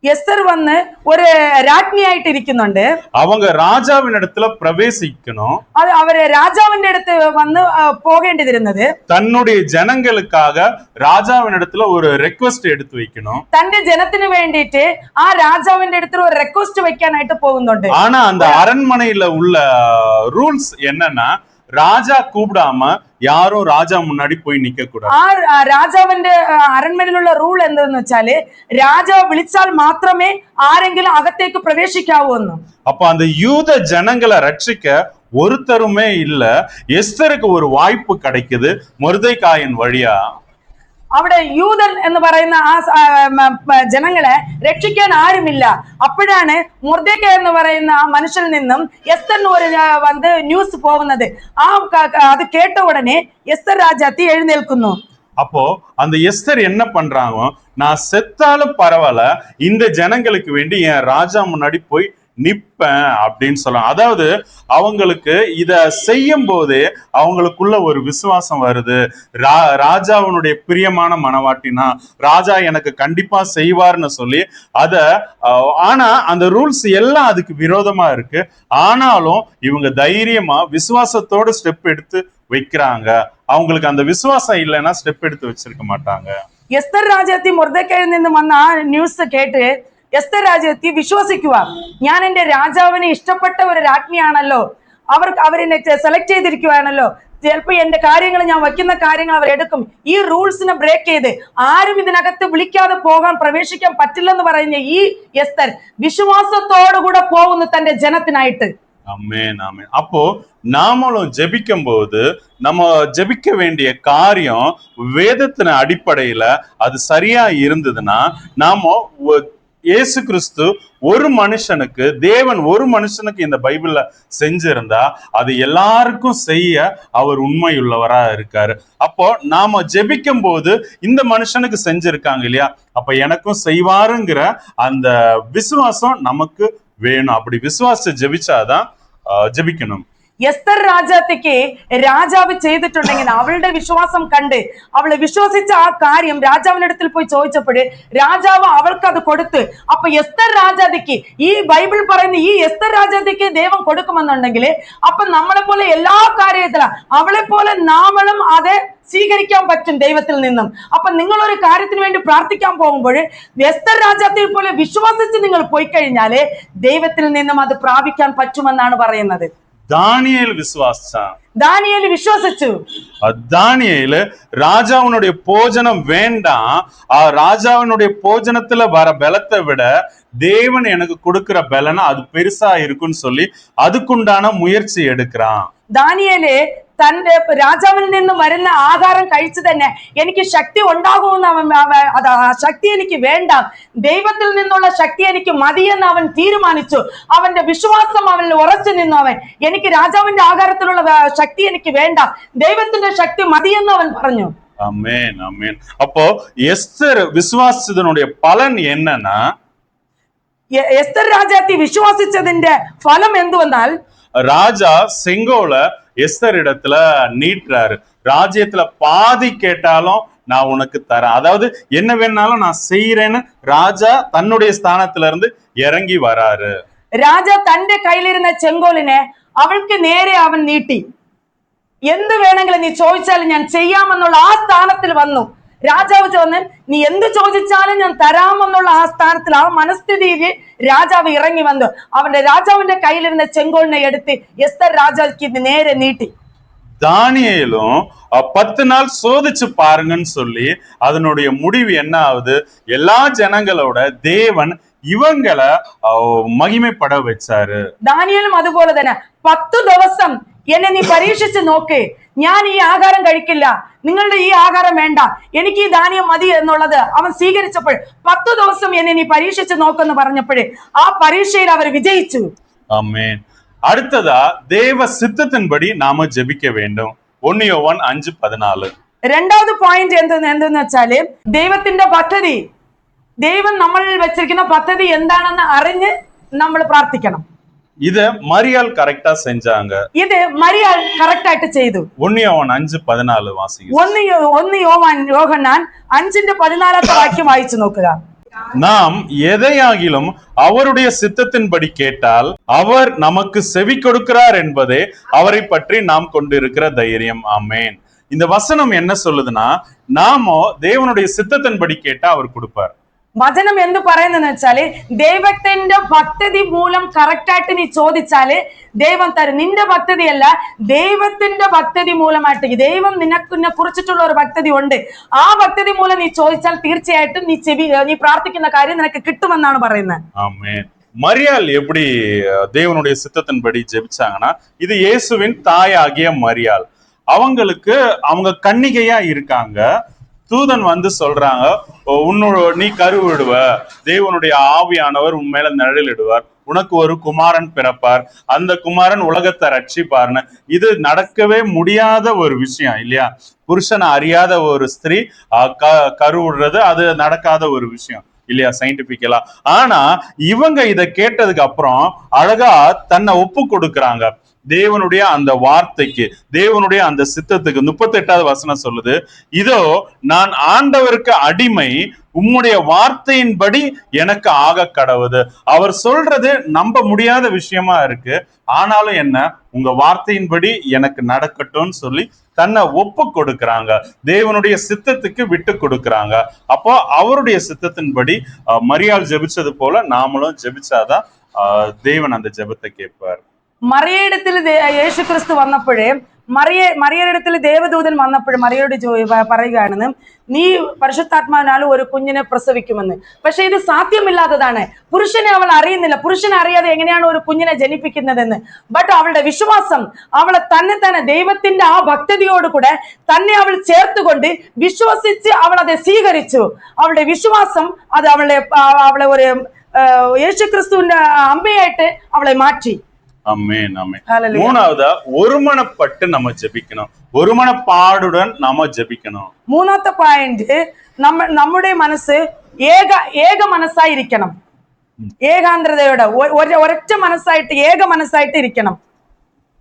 எஸ்தர் வந்து ஒரு ராஜ்ஞியாயிட்டு இருக்குന്നുണ്ട്. அவங்க ராஜாவின் இடத்துல பிரவேசிக்கணும். அது அவரு ராஜாவின் இடத்து வந்து போகேண்டியிருந்தது. தன்னுடைய ஜனங்களுக்காக ராஜாவின் இடத்துல ஒரு ரெக்வெஸ்ட் எடுத்து வைக்கணும். തന്റെ ജനത്തിന് വേണ്ടിയിട്ട് ആ രാജാവിന്റെ അടുത്ത് ഒരു റിക്വസ്റ്റ് വെക്കാനായിട്ട് പോകുന്നുണ്ട്. ஆனா அந்த அரண்மனையில உள்ள ரூல்ஸ் என்னன்னா, ராஜா கூப்பிடாம யாரும் ராஜா முன்னாடி போய் நிக்க கூடாது. ആ രാജാവിന്റെ അരൺമനയിലുള്ള റൂൾ എന്താന്ന് വെച്ചാല് രാജാവ് വിളിച്ചാൽ മാത്രമേ ആരെങ്കിലും അകത്തേക്ക് പ്രവേശിക്കാവൂ എന്ന്. அப்ப அந்த யூத ஜனங்களை ரட்சிக்க ஒருத்தருமே இல்ல. எஸ்தருக்கு ஒரு வாய்ப்பு கிடைக்குது மொர்தெகாயின் வழியா. അവിടെ യൂതൻ എന്ന് പറയുന്ന ആ ജനങ്ങളെ രക്ഷിക്കാൻ ആരുമില്ല. അപ്പോഴാണ് മൊർദെഖായ് എന്ന് പറയുന്ന ആ മനുഷ്യനിൽ നിന്നും എസ്തറിന് ഒരു വന്ന് ന്യൂസ് പോകുന്നത്. അത് കേട്ട ഉടനെ എസ്തർ രാജാത്തി എഴുന്നേൽക്കുന്നു. அப்போ அந்த எஸ்தர் என்ன பண்றாங்க, நான் செத்தாலும் பரவாயில்ல, இந்த ஜனங்களுக்கு வேண்டி என் ராஜா முன்னாடி போய் நிப்பேன் அப்படின்னு சொல்றாங்க. அதாவது அவங்களுக்கு இத செய்யும் போதே அவங்களுக்குள்ள ஒரு விசுவாசம் வருது. ராஜாவுடைய பிரியமான மனவாட்டினா ராஜா எனக்கு கண்டிப்பா செய்வார்னு சொல்லி அத, ஆனா அந்த ரூல்ஸ் எல்லாம் அதுக்கு விரோதமா இருக்கு. ஆனாலும் இவங்க தைரியமா விசுவாசத்தோட ஸ்டெப் எடுத்து வைக்கிறாங்க. அவங்களுக்கு அந்த விசுவாசம் இல்லைன்னா ஸ்டெப் எடுத்து வச்சிருக்க மாட்டாங்க. എസ്തർ രാജാത്തി മൊർദെഖായിൽ നിന്ന് വന്ന ആ ന്യൂസ് കേട്ട് എസ്തർ രാജാത്തി വിശ്വസിക്കുക, ഞാൻ എന്റെ രാജാവിനെ ഇഷ്ടപ്പെട്ട ഒരു രാജ്ഞിയാണല്ലോ, അവരെന്നെ സെലക്ട് ചെയ്തിരിക്കുകയാണല്ലോ, ചിലപ്പോ എന്റെ കാര്യങ്ങൾ ഞാൻ വയ്ക്കുന്ന കാര്യങ്ങൾ അവർ എടുക്കും. ഈ റൂൾസിനെ ബ്രേക്ക് ചെയ്ത് ആരും ഇതിനകത്ത് വിളിക്കാതെ പോകാൻ പ്രവേശിക്കാൻ പറ്റില്ലെന്ന് പറയുന്ന ഈ എസ്തർ വിശ്വാസത്തോടുകൂടെ പോകുന്നു തന്റെ ജനത്തിനായിട്ട്. அப்போ நாமளும் ஜெபிக்கும் போது நம்ம ஜெபிக்க வேண்டிய காரியம் வேதத்தின் அடிப்படையில அது சரியா இருந்ததுன்னா, நாம இயேசு கிறிஸ்து ஒரு மனுஷனுக்கு, தேவன் ஒரு மனுஷனுக்கு இந்த பைபிள்ல செஞ்சிருந்தா அது எல்லாருக்கும் செய்ய அவர் உண்மையுள்ளவரா இருக்காரு. அப்போ நாம ஜெபிக்கும் போது இந்த மனுஷனுக்கு செஞ்சிருக்காங்க இல்லையா, அப்ப எனக்கும் செய்வாருங்கிற அந்த விசுவாசம் நமக்கு வேணும். அப்படி விசுவாச ஜெபிச்சாதான் ஜெபிக்கணும். എസ്തർ രാജാത്തിക്ക് രാജാവ് ചെയ്തിട്ടുണ്ടെങ്കിൽ അവളുടെ വിശ്വാസം കണ്ട് അവള് വിശ്വസിച്ച ആ കാര്യം രാജാവിന്റെ അടുത്തിൽ പോയി ചോദിച്ചപ്പോഴ് രാജാവ് അവൾക്ക് അത് കൊടുത്ത്. അപ്പൊ എസ്തർ രാജാതിക്ക്, ഈ ബൈബിൾ പറയുന്ന ഈ എസ്തർ രാജാതിക്ക് ദൈവം കൊടുക്കുമെന്നുണ്ടെങ്കിൽ അപ്പൊ നമ്മളെ പോലെ എല്ലാ കാര്യത്തിലും അവളെ പോലെ നാമളും അത് സ്വീകരിക്കാൻ പറ്റും ദൈവത്തിൽ നിന്നും. അപ്പൊ നിങ്ങൾ ഒരു കാര്യത്തിന് വേണ്ടി പ്രാർത്ഥിക്കാൻ പോകുമ്പോൾ എസ്തർ രാജാത്തിയെ പോലെ വിശ്വസിച്ച് നിങ്ങൾ പോയി കഴിഞ്ഞാല് ദൈവത്തിൽ നിന്നും അത് പ്രാപിക്കാൻ പറ്റുമെന്നാണ് പറയുന്നത്. தானியேல் விசுவாசிச்சான். தானியேல் விசுவாசிச்சு. தானியேல் ராஜாவினுடைய போஜனம் வேண்டாம், ராஜாவினுடைய போஜனத்துல வர பலத்தை விட தேவன் எனக்கு கொடுக்கிற பலனா அது பெருசா இருக்குன்னு சொல்லி அதுக்குண்டான முயற்சி எடுக்கிறான். ദാനിയേല് തന്റെ രാജാവിൽ നിന്നും വരുന്ന ആഹാരം കഴിച്ചു തന്നെ എനിക്ക് ശക്തി ഉണ്ടാകുമെന്ന് ആ ശക്തി എനിക്ക് വേണ്ട, ദൈവത്തിൽ നിന്നുള്ള ശക്തി എനിക്ക് മതിയെന്ന് അവൻ തീരുമാനിച്ചു. അവന്റെ വിശ്വാസം അവനിൽ ഉറച്ചു നിന്നു. അവൻ എനിക്ക് രാജാവിന്റെ ആഹാരത്തിലുള്ള ശക്തി എനിക്ക് വേണ്ട, ദൈവത്തിന്റെ ശക്തി മതിയെന്ന് അവൻ പറഞ്ഞു. ആമേൻ ആമേൻ. அப்போ எஸ்தர் விசுவாசிச்சதனுடைய பலன் என்னன்னா, എസ്തർ രാജാത്തി വിശ്വസിച്ചതിന്റെ ഫലം എന്തുവെന്നാൽ, ராஜா செங்கோல எஸ்தர் இடத்துல நீட்டுறாரு. ராஜ்யத்துல பாதி கேட்டாலும் நான் உனக்கு தரேன், அதாவது என்ன வேணாலும் நான் செய்யறேன்னு ராஜா தன்னுடைய ஸ்தானத்துல இருந்து இறங்கி வராரு. രാജാ തന്റെ കയ്യിലിരുന്ന ചെങ്കോലിനെ അവൾക്ക് നേരെ അവൻ നീട്ടി. എന്ത് വേണമെങ്കിലും നീ ചോദിച്ചാലും ഞാൻ ചെയ്യാമെന്നുള്ള ആ സ്ഥാനത്തിൽ വന്നു. രാജാവ് ചോദിച്ചു, നീ എന്ത് ചോദിച്ചാലും ഞാൻ തരാമെന്നുള്ള ആ സ്ഥാനത്തിൽ, ആ മനസ്ഥിതിയിൽ രാജാവ് ഇറങ്ങി വന്നു. രാജാവിന്റെ കയ്യിലിരുന്ന ചെങ്കോലിനെ എടുത്ത് എസ്തർ രാജാക്ക് നേരെ നീട്ടി. தானியேலும் 10 நாள் சோதிச்சு பாருங்கன்னு சொல்லி அதனுடைய முடிவு என்ன ஆகுது? எல்லா ஜனங்களோட தேவன் ഇവങ്ങളെ മഹിമപ്പെട വെച്ചാറ്. ദാനിയേലും അതുപോലെ തന്നെ 10 ദിവസം എന്നെ നീ പരീക്ഷിച്ച് നോക്ക്, ഞാൻ ഈ ആഹാരം കഴിക്കില്ല, നിങ്ങളുടെ ഈ ആഹാരം വേണ്ട, എനിക്ക് ഈ ധാന്യം മതി എന്നുള്ളത് അവൻ സ്വീകരിച്ചപ്പോൾ 10 ദിവസം എന്നെ നീ പരീക്ഷിച്ച് നോക്കെന്ന് പറഞ്ഞപ്പോഴേ ആ പരീക്ഷയിൽ അവർ വിജയിച്ചു. ആമേൻ. അടുത്തതാ ദൈവ സിദ്ധത്തിൻപടി നാമ ജപിക്ക വേണ്ടും. 1 യോഹന്നാൻ 5:14. രണ്ടാമത് പോയിന്റ് എന്തെന്ന് വെച്ചാല് ദൈവത്തിന്റെ പദ്ധതി, ദൈവം നമ്മളിൽ വെച്ചിരിക്കുന്ന പദ്ധതി എന്താണെന്ന് അറിഞ്ഞ് നമ്മൾ പ്രാർത്ഥിക്കണം. ഇത് മറിയാൾ കറക്റ്റാ സെഞ്ചാങ്ക. ഇത് മറിയാൾ കറക്റ്റ് ആയിട്ട് ചെയ്തു. 1 യോഹന്നാൻ 5:14 വാസിക്കുക. 1 യോഹന്നാൻ 5:14 വാക്യം വായിച്ചു നോക്കുക. നാം எதையாகிலும் அவருடைய சித்தத்தின்படி கேட்டால் அவர் நமக்கு செவி கொடுக்கிறார் என்பதே அவரை பற்றி நாம் கொண்டிருக்கிற தைரியம். ஆமேன். இந்த வசனம் என்ன சொல்லுதுன்னா, நாமோ தேவனுடைய சித்தத்தின்படி கேட்டா அவர் கொடுப்பார். വചനം എന്ത് പറയുന്നെന്ന് വെച്ചാല് ദൈവത്തിന്റെ പദ്ധതി മൂലം കറക്റ്റ് ആയിട്ട് നീ ചോദിച്ചാല് ദൈവം തരും. നിന്റെ പദ്ധതിയല്ല, ദൈവത്തിന്റെ പദ്ധതി മൂലമായിട്ട് ദൈവം നിന്നെ കുറിച്ചിട്ടുള്ള ഒരു പദ്ധതി ഉണ്ട്. ആ പദ്ധതി മൂലം നീ ചോദിച്ചാൽ തീർച്ചയായിട്ടും നീ പ്രാർത്ഥിക്കുന്ന കാര്യം നിനക്ക് കിട്ടുമെന്നാണ് പറയുന്നത്. ആമേൻ. மரியாள் எப்படி தேவனுடைய சித்தத்தின்படி ஜெபிச்சாங்கன்னா, இது இயேசுவின் தாயாகிய மரியாள். அவங்களுக்கு அவங்க கன்னிகையா இருக்காங்க. தூதன் வந்து சொல்றாங்க, நீ கருவிடுவ, தேவனுடைய ஆவியானவர் உன் மேல நிழலிடுவார், உனக்கு ஒரு குமாரன் பிறப்பார், அந்த குமாரன் உலகத்தை ரட்சிப்பார்னு. இது நடக்கவே முடியாத ஒரு விஷயம் இல்லையா? புருஷனை அறியாத ஒரு ஸ்திரீ கருவிடுறது அது நடக்காத ஒரு விஷயம் இல்லையா சயின்டிபிக்கலா. ஆனா இவங்க இத கேட்டதுக்கு அப்புறம் அழகா தன்னை ஒப்பு கொடுக்கறாங்க தேவனுடைய அந்த வார்த்தைக்கு, தேவனுடைய அந்த சித்தத்துக்கு. 38வது வசனம் சொல்லுது, இதோ நான் ஆண்டவருக்கு அடிமை, உம்முடைய வார்த்தையின்படி எனக்கு ஆக கடவுது. அவர் சொல்றது நம்ப முடியாத விஷயமா இருக்கு, ஆனாலும் என்ன, உங்க வார்த்தையின்படி எனக்கு நடக்கட்டும்னு சொல்லி தன்னை ஒப்பு கொடுக்கறாங்க, தேவனுடைய சித்தத்துக்கு விட்டு கொடுக்கறாங்க. அப்போ அவருடைய சித்தத்தின்படி மரியாள் ஜெபிச்சது போல நாமளும் ஜெபிச்சாதான் தேவன் அந்த ஜெபத்தை கேட்பார். മറിയയിടത്തിൽ യേശു ക്രിസ്തു വന്നപ്പോഴേ മറിയയിടത്തിൽ ദേവദൂതൻ വന്നപ്പോഴും മറിയോട് പറയുകയാണെന്ന്, നീ പരിശുദ്ധാത്മാവിനാൽ ഒരു കുഞ്ഞിനെ പ്രസവിക്കുമെന്ന്. പക്ഷെ ഇത് സാധ്യമില്ലാത്തതാണ്. പുരുഷനെ അവൾ അറിയുന്നില്ല, പുരുഷനെ അറിയാതെ എങ്ങനെയാണ് ഒരു കുഞ്ഞിനെ ജനിപ്പിക്കുന്നതെന്ന്. ബട്ട് അവളുടെ വിശ്വാസം, അവളെ തന്നെ ദൈവത്തിന്റെ ആ ഭക്തിയോടുകൂടെ തന്നെ അവൾ ചേർത്തുകൊണ്ട് വിശ്വസിച്ച് അവൾ அதை സ്വീകരിച്ചു. അവളുടെ വിശ്വാസം അത് അവളെ ഒരു യേശു ക്രിസ്തുവിന്റെ അമ്മയായിട്ട് അവളെ മാറ്റി. அமேன், அமேன். மூணாவதா ஒருமனப்பட்டு நம்ம ஜெபிக்கணும், ஒருமனப்பாடுடன் நாம ஜெபிக்கணும். മൂന്നാമത്തെ പോയിന്റ്, നമ്മുടെ മനസ്സ് ഏക മനസ്സായിരിക്കണം. ഏകാന്തതയോടെ ഒരൊറ്റ മനസ്സായിട്ട് ഏക മനസ്സായിട്ട് ഇരിക്കണം.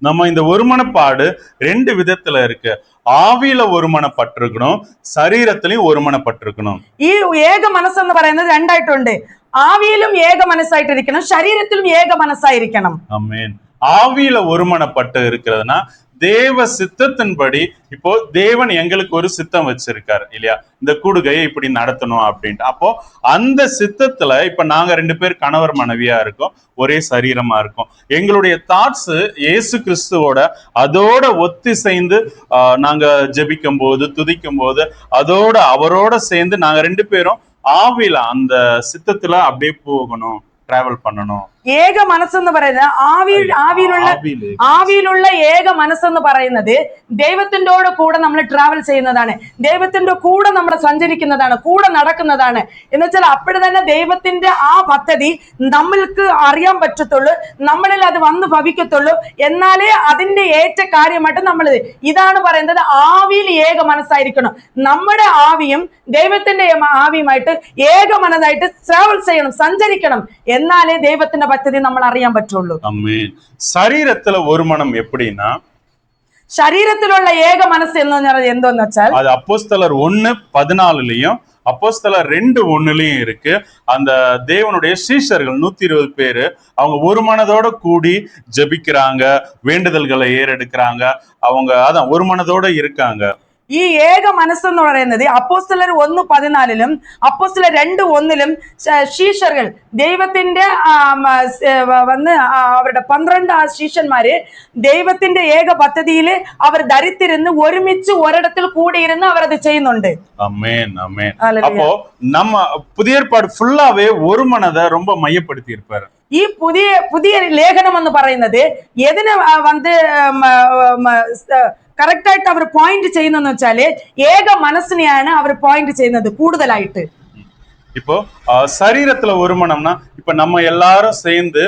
நம்ம இந்த ஒருமனப்பாடு 2 விதத்துல இருக்கு. ആവിയിലെ ഒരുമനപ്പെട്ടിരിക്കണം, ശരീരത്തിലും ഒരുമനപ്പെട്ടിരിക്കണം. ഈ ഏക മനസ്സെന്ന് പറയുന്നത് രണ്ടായിട്ടുണ്ട്. ആവിയിലും ഏക മനസ്സായിട്ടിരിക്കണം, ശരീരത്തിലും ഏക മനസ്സായിരിക്കണം. ആമേൻ. ஆவியில ஒருமனப்பட்டு இருக்கிறதுனா தேவ சித்தத்தின்படி, இப்போ தேவன் எங்களுக்கு ஒரு சித்தம் வச்சிருக்காரு இல்லையா, இந்த கூடுகையை இப்படி நடத்தணும் அப்படின்ட்டு. அப்போ அந்த சித்தத்துல இப்ப நாங்க 2 பேர் கணவர் மனைவியா இருக்கோம், ஒரே சரீரமா இருக்கும். எங்களுடைய தாட்ஸ் இயேசு கிறிஸ்துவோட அதோட ஒத்திசைந்து நாங்க ஜெபிக்கும் போது, துதிக்கும் போது அதோட அவரோட சேர்ந்து நாங்க 2 பேரும் ஆவியில அந்த சித்தத்துல அப்படியே போகணும், டிராவல் பண்ணணும். ഏക മനസ്സെന്ന് പറയുന്നത് ആവിയിലുള്ള ഏക മനസ്സെന്ന് പറയുന്നത് ദൈവത്തിന്റെ കൂടെ നമ്മൾ ട്രാവൽ ചെയ്യുന്നതാണ്, ദൈവത്തിന്റെ കൂടെ നമ്മൾ സഞ്ചരിക്കുന്നതാണ്, കൂടെ നടക്കുന്നതാണ്. എന്ന് വെച്ചാൽ അപ്പോഴ് തന്നെ ദൈവത്തിന്റെ ആ പദ്ധതി നമ്മൾക്ക് അറിയാൻ പറ്റത്തുള്ളൂ, നമ്മളിൽ അത് വന്ന് ഭവിക്കത്തുള്ളൂ. എന്നാലേ അതിന്റെ ഏറ്റ കാര്യമായിട്ട് നമ്മൾ, ഇതാണ് പറയുന്നത് ആവിയിൽ ഏക മനസ്സായിരിക്കണം. നമ്മുടെ ആവിയും ദൈവത്തിന്റെ ആവിയുമായിട്ട് ഏക മനതായിട്ട് ട്രാവൽ ചെയ്യണം, സഞ്ചരിക്കണം. എന്നാലേ ദൈവത്തിന്റെ പദ്ധതി നമ്മൾ അറിയാൻ പറ്റുള്ളൂ. ശരീരത്തിലെ ഒരു മനം എപ്പടിനാ, ശരീരത്തിലുള്ള ഏക മനസ്സ് എന്തോന്ന് വെച്ചാൽ அது அப்போஸ்தலர் 1:14 அப்போஸ்தலர் 2:1 இருக்கு. அந்த தேவனுடைய சீஷர்கள் 120 பேரு அவங்க ஒரு மனதோட கூடி ஜெபிக்கிறாங்க, வேண்டுதல்களை ஏறெடுக்கிறாங்க. அவங்க அதான் ஒரு மனதோட இருக்காங்க. ഈ ഏക മനസ്സെന്ന് പറയുന്നത് അപ്പോസ്തലർ 1:14 അപ്പോസ്തലർ 2:1 ശീഷர்கள் ദൈവത്തിന്റെ വന്ന് അവരുടെ 12 ശീഷന്മാര് ദൈവത്തിന്റെ ഏക പദ്ധതിയിൽ അവർ ധരിത്തിരുന്ന് ഒരുമിച്ച് ഒരിടത്തിൽ കൂടിയിരുന്ന് അവർ അത് ചെയ്യുന്നുണ്ട്. ஆமென் ஆமென். அப்போ நம்ம புதிய ஏற்பாடு ஃபுல்லாவே ஒரு மனதை ரொம்ப மையப்படுத்தி இருப்பாரு. ഈ പുതിയ ലേഖനം എന്ന് പറയുന്നത് എതിനെ വന്ന് കറക്റ്റ് ആയിട്ട് അവർ പോയിന്റ് ചെയ്യുന്നതെന്ന് വെച്ചാല് ഏക മനസ്സിനെയാണ് അവർ പോയിന്റ് ചെയ്യുന്നത് കൂടുതലായിട്ട്. இப்போ சரீரத்துல ஒரு மனம்னா இப்ப நம்ம எல்லாரும் சேர்ந்து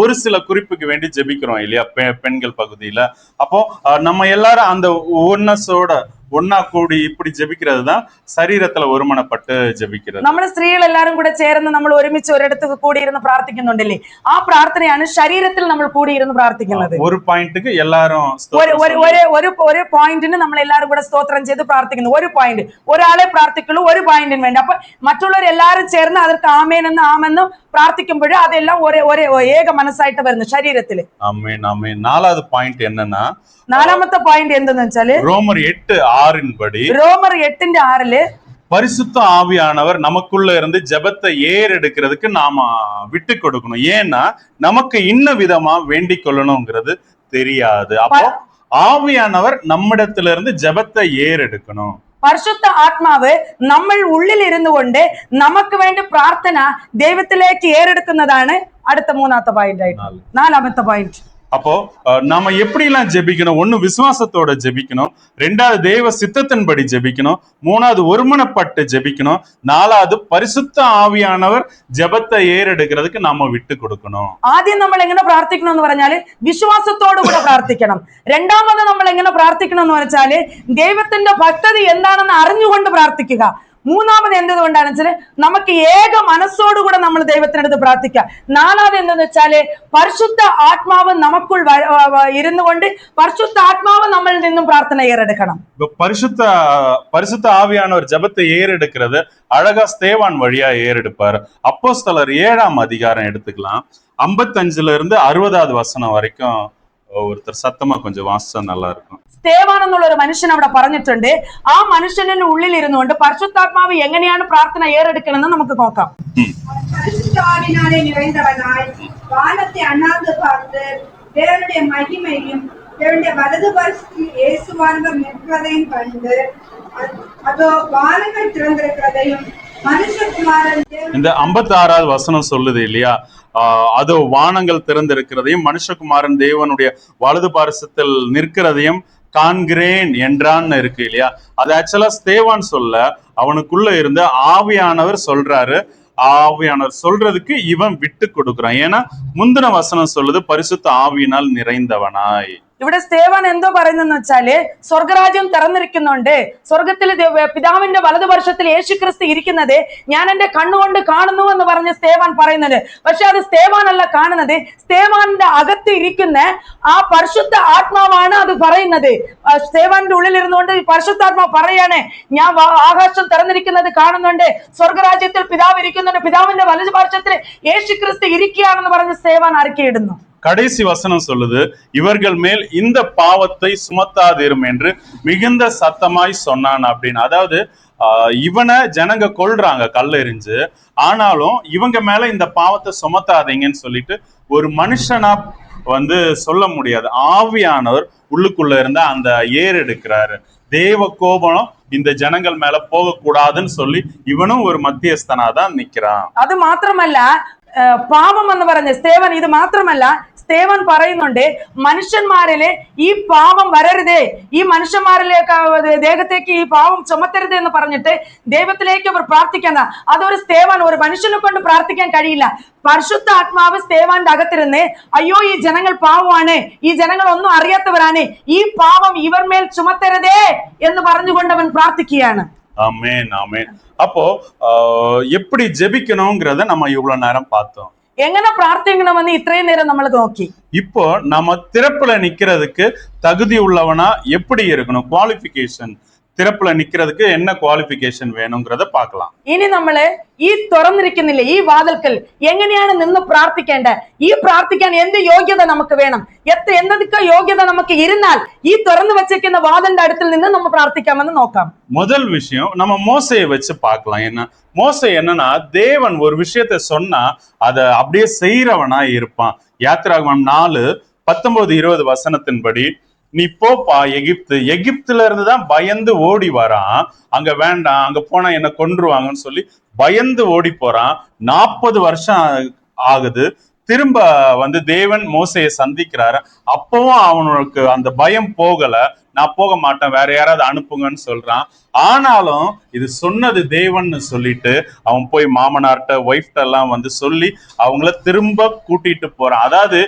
ஒரு சில குறிப்புக்கு வேண்டி ஜெபிக்கிறோம் இல்லையா, பெண்கள் பகுதியில. அப்போ நம்ம எல்லாரும் அந்த ஒன்னஸோட ஒன்னா கூடி இப்படி ஜெபிக்கிறது தான் சரீரத்துல ஒருமனப்பட்டு ஜெபிக்கிறது. നമ്മൾ സ്ത്രീകൾ എല്ലാവരും കൂടെ ചേർന്ന് നമ്മൾ ഒരുമിച്ച് ഒരിടത്ത് കൂടിയിരുന്ന് പ്രാർത്ഥിക്കുന്നുണ്ടല്ലേ, ആ പ്രാർത്ഥനയാണ് ശരീരത്തിൽ നമ്മൾ കൂടിയിരുന്ന് പ്രാർത്ഥിക്കുന്നത്. ഒരു പോയിന്റിക്ക് എല്ലാരും ഒരു പോയിന്റിന് നമ്മൾ എല്ലാവരും കൂടെ സ്തോത്രം ചെയ്ത് പ്രാർത്ഥിക്കുന്നു. ഒരു പോയിന്റ് ഒരാളെ പ്രാർത്ഥിക്കുള്ളൂ, ഒരു പോയിന്റിന് വേണ്ടി. അപ്പൊ മറ്റുള്ളവർ എല്ലാവരും ചേർന്ന് അവർക്ക് ആമേനെന്ന് ആമെന്നും പ്രാർത്ഥിക്കുമ്പോൾ അതെല്ലാം ഒരേ ഏക മനസ്സായിട്ട് വരുന്നു ശരീരത്തില്. ആമേൻ ആമേൻ. നാലാമത്തെ പോയിന്റ് என்னன்னா, നാലാമത്തെ പോയിന്റ് എന്തെന്ന് വെച്ചാല് ரோமர் 8:6 படி, ரோமர் 8:6 பரிசுத்த ஆவியானவர் நமக்குள்ள இருந்து ஜெபத்தை ஏறெடுக்கிறதுக்கு நாம விட்டு கொடுக்கணும். ஏன்னா நமக்கு இன்ன விதமா வேண்டிக் கொள்ளணுங்கிறது தெரியாது. அப்போ ஆவியானவர் நம்மிடத்துல இருந்து ஜெபத்தை ஏறெடுக்கணும். പരിശുദ്ധ ആത്മാവ് നമ്മൾ ഉള്ളിൽ ഇരുന്നു കൊണ്ട് നമുക്ക് വേണ്ടി പ്രാർത്ഥന ദൈവത്തിലേക്ക് ഏറെടുക്കുന്നതാണ് അടുത്ത മൂന്നാമത്തെ പോയിന്റ് ആയിട്ട്. നാലാമത്തെ പോയിന്റ്. அப்போ நாம எப்படி எல்லாம் ஜெபிக்கணும்? ஒண்ணு விசுவாசத்தோட ஜெபிக்கணும், ரெண்டாவது தெய்வ சித்தத்தின்படி ஜெபிக்கணும், மூணாவது ஒருமனப்பட்டு ஜெபிக்கணும், நாலாவது பரிசுத்த ஆவியானவர் ஜெபத்தை ஏறெடுக்கிறதுக்கு நாம விட்டு கொடுக்கணும். ആദ്യം നമ്മൾ എങ്ങനെ പ്രാർത്ഥിക്കണം എന്ന് പറഞ്ഞാല് വിശ്വാസത്തോടു കൂടെ പ്രാർത്ഥിക്കണം. രണ്ടാമത് നമ്മൾ എങ്ങനെ പ്രാർത്ഥിക്കണം എന്ന് വെച്ചാല് ദൈവത്തിന്റെ പദ്ധതി എന്താണെന്ന് അറിഞ്ഞുകൊണ്ട് പ്രാർത്ഥിക്കുക. മൂന്നാമത് എന്തുകൊണ്ടാണെന്ന് വെച്ചാല് നമുക്ക് ഏക മനസ്സോടുകൂടെ നമ്മൾ ദൈവത്തിനടുത്ത് പ്രാർത്ഥിക്കുക. നാലാമത് എന്തെന്ന് വെച്ചാല് പരിശുദ്ധ ആത്മാവ് നമുക്കുൾ ഇരുന്നു കൊണ്ട് പരിശുദ്ധ ആത്മാവ് നമ്മളിൽ നിന്നും പ്രാർത്ഥന ഏറെടുക്കണം. பரிசுத்த ஆவியானவர் ஜெபத்தை ஏறெடுக்கிறது அழகா ஸ்தேவான் வழியா ஏறெடுப்பார். அப்போஸ்தலர் 7ஆம் அதிகாரம் எடுத்துக்கலாம், 55 இருந்து 60வது வசனம் வரைக்கும் ஒருத்தர் சத்தமா கொஞ்சம் വാസിച്ചാൽ நல்லா இருக்கும். സ്തേവാൻ എന്നുള്ള ഒരു മനുഷ്യൻ അവിടെ പറഞ്ഞിട്ടുണ്ട്. ആ മനുഷ്യന്റെ ഉള്ളിൽ ഇരുന്നുകൊണ്ട് പരിശുദ്ധാത്മാവ് എങ്ങനെയാണ് പ്രാർത്ഥന ഏറെടുക്കണമെന്ന് നമുക്ക് നോക്കാം. പരിശുദ്ധാത്മാവിനാലെ நிறைந்தவனாய் வானத்தை அண்ணாந்து பார்த்து தேவனுடைய மகிமையும் தேவனுடைய வலது பரிசத்தில் இயேசுவானவர் நிற்கிறதையும் கண்டு அதோ வானங்கள் திறந்திருக்கிறதையும் மனுஷகுமாரன். இந்த 56வது வசனம் சொல்லுது இல்லையா, அதோ வானங்கள் திறந்திருக்கிறதையும் மனுஷகுமாரன் தேவனுடைய வலது பாரிசத்தில் நிற்கிறதையும் காண்கிறேன் என்றான்னு இருக்கு இல்லையா. அது ஆக்சுவலா ஸ்தேவான் சொல்ல, அவனுக்குள்ள இருந்த ஆவியானவர் சொல்றாரு. ஆவியானவர் சொல்றதுக்கு இவன் விட்டு கொடுக்குறான். ஏன்னா முந்தின வசனம் சொல்லுது பரிசுத்த ஆவியினால் நிறைந்தவனாய். ഇവിടെ സ്തേവാൻ എന്തോ പറയുന്നെന്ന് വെച്ചാല് സ്വർഗരാജ്യം തുറന്നിരിക്കുന്നുണ്ട്, സ്വർഗത്തിൽ പിതാവിന്റെ വലതുപക്ഷത്തിൽ യേശുക്രിസ്തു ഇരിക്കുന്നത് ഞാൻ എന്റെ കണ്ണുകൊണ്ട് കാണുന്നു എന്ന് പറഞ്ഞ് സ്തേവാൻ പറയുന്നത്. പക്ഷെ അത് സ്തേവാൻ അല്ല കാണുന്നത്, സ്തേവാന്റെ അകത്ത് ഇരിക്കുന്ന ആ പരിശുദ്ധ ആത്മാവാണ് അത് പറയുന്നത്. സ്തേവാന്റെ ഉള്ളിൽ ഇരുന്നുകൊണ്ട് പരിശുദ്ധാത്മാവ് പറയാണ്, ഞാൻ ആകാശം തുറന്നിരിക്കുന്നത് കാണുന്നുണ്ട്, സ്വർഗരാജ്യത്തിൽ പിതാവ് ഇരിക്കുന്നുണ്ട്, പിതാവിന്റെ വലതുപക്ഷത്തിൽ യേശുക്രിസ്തു ഇരിക്കുകയാണെന്ന് പറഞ്ഞ് സ്തേവാൻ അറിക്കയിടുന്നു. கடைசி வசனம் சொல்லுது, இவர்கள் மேல் இந்த பாவத்தை சுமத்தாதிரும் என்று மிகுந்த சத்தமாய் சொன்னான் அப்படின்னு. அதாவது இவனை ஜனங்க கொல்றாங்க கல்லெறிஞ்சு, ஆனாலும் இவங்க மேல இந்த பாவத்தை சுமத்தாதீங்கன்னு சொல்லிட்டு ஒரு மனுஷனா வந்து சொல்ல முடியாது. ஆவியானவர் உள்ளுக்குள்ள இருந்த அந்த ஏறெடுக்கிறாரு. தேவ கோபம் இந்த ஜனங்கள் மேல போக கூடாதுன்னு சொல்லி இவனும் ஒரு மத்தியஸ்தனாதான் நிக்கிறான். അത് മാത്രമല്ല പാപം എന്ന് പറഞ്ഞ സ്തേവൻ ഇത് മാത്രമല്ല, സ്തേവൻ പറയുന്നുണ്ട് മനുഷ്യന്മാരില് ഈ പാപം വരരുതേ, ഈ മനുഷ്യന്മാരിലേക്ക് ദേഹത്തേക്ക് ഈ പാപം ചുമത്തരുത് എന്ന് പറഞ്ഞിട്ട് ദൈവത്തിലേക്ക് അവർ പ്രാർത്ഥിക്കുന്ന. അതൊരു സ്തേവൻ ഒരു മനുഷ്യനെ കൊണ്ട് പ്രാർത്ഥിക്കാൻ കഴിയില്ല. പരിശുദ്ധ ആത്മാവ് സ്തേവാന്റെ അകത്തിരുന്ന് അയ്യോ ഈ ജനങ്ങൾ പാവമാണ്, ഈ ജനങ്ങൾ ഒന്നും അറിയാത്തവരാണ്, ഈ പാപം ഇവർ മേൽ ചുമത്തരുതേ എന്ന് പറഞ്ഞുകൊണ്ട് അവൻ പ്രാർത്ഥിക്കുകയാണ്. ஆமென் ஆமென். அப்போ எப்படி ஜெபிக்கணும்ங்கறத நம்ம இவ்வளவு நேரம் பார்த்தோம். എങ്ങനെ പ്രാർത്ഥിക്കണമെന്ന് ഇത്രയും നേരം നമ്മൾ നോക്കി. இப்போ நம்ம திறப்புல நிக்கிறதுக்கு தகுதி உள்ளவனா எப்படி இருக்கணும்? குவாலிஃபிகேஷன் திறப்புல நிக்கிறதுக்கு என்ன குவாலிஃபிகேஷன் വേണമെங்கிறத பார்க்கலாம். ഇനി നമ്മള് ഈ തുറന്നിരിക്കുന്നില്ലേ ഈ വാതിൽക്കൽ എങ്ങനെയാണ് നിന്ന് പ്രാർത്ഥിക്കേണ്ട, ഈ പ്രാർത്ഥിക്കാൻ എന്ത് യോഗ്യത നമുക്ക് വേണം, എന്തൊക്കെ യോഗ്യത നമുക്ക് ഇരുന്നാൽ ഈ തുറന്നു വച്ചിരിക്കുന്ന വാതിലിന്റെ അടുത്തിൽ നിന്ന് നമ്മൾ പ്രാർത്ഥിക്കാമെന്ന് നോക്കാം. முதல் விஷயம் நம்ம மோசையை வச்சு பார்க்கலாம். என்ன மோசை என்னன்னா, தேவன் ஒரு விஷயத்த சொன்னா அதை அப்படியே செய்யறவனா இருப்பான். யாத்திராகமம் 4:19-20 வசனத்தின்படி, நீ போப்பா எகிப்துல இருந்துதான் பயந்து ஓடி வரான், அங்க வேண்டாம், அங்க போனா என்ன கொன்றுவாங்கன்னு சொல்லி பயந்து ஓடி போறான். 40 வருஷம் ஆகுது. திரும்ப தேவன் மோசையை சந்திக்கிறாரு. அப்பவும் அவனுக்கு அந்த பயம் போகல. நான் போக மாட்டேன், வேற யாராவது அனுப்புங்கன்னு சொல்றான். ஆனாலும் இது சொன்னது தேவன்னு சொல்லிட்டு அவன் போய் மாமனார்ட்ட ஒய்ஃப்ட எல்லாம் சொல்லி அவங்கள திரும்ப கூட்டிட்டு போறான். அதாவது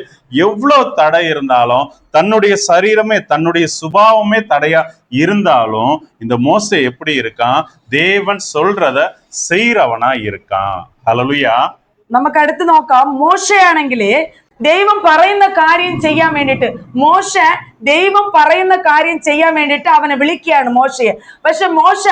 எவ்வளவு தடை இருந்தாலும், தன்னுடைய சரீரமே தன்னுடைய சுபாவமே தடையா இருந்தாலும் இந்த மோசே எப்படி இருக்கான், தேவன் சொல்றத செய்யறவனா இருக்கான். ஹல்லேலூயா. നമുക്ക് അടുത്ത് നോക്കാം. മോശയാണെങ്കില് ദൈവം പറയുന്ന കാര്യം ചെയ്യാൻ വേണ്ടിട്ട്, മോശ ദൈവം പറയുന്ന കാര്യം ചെയ്യാൻ വേണ്ടിട്ട് അവനെ വിളിക്കുകയാണ് മോശയെ. പക്ഷെ മോശ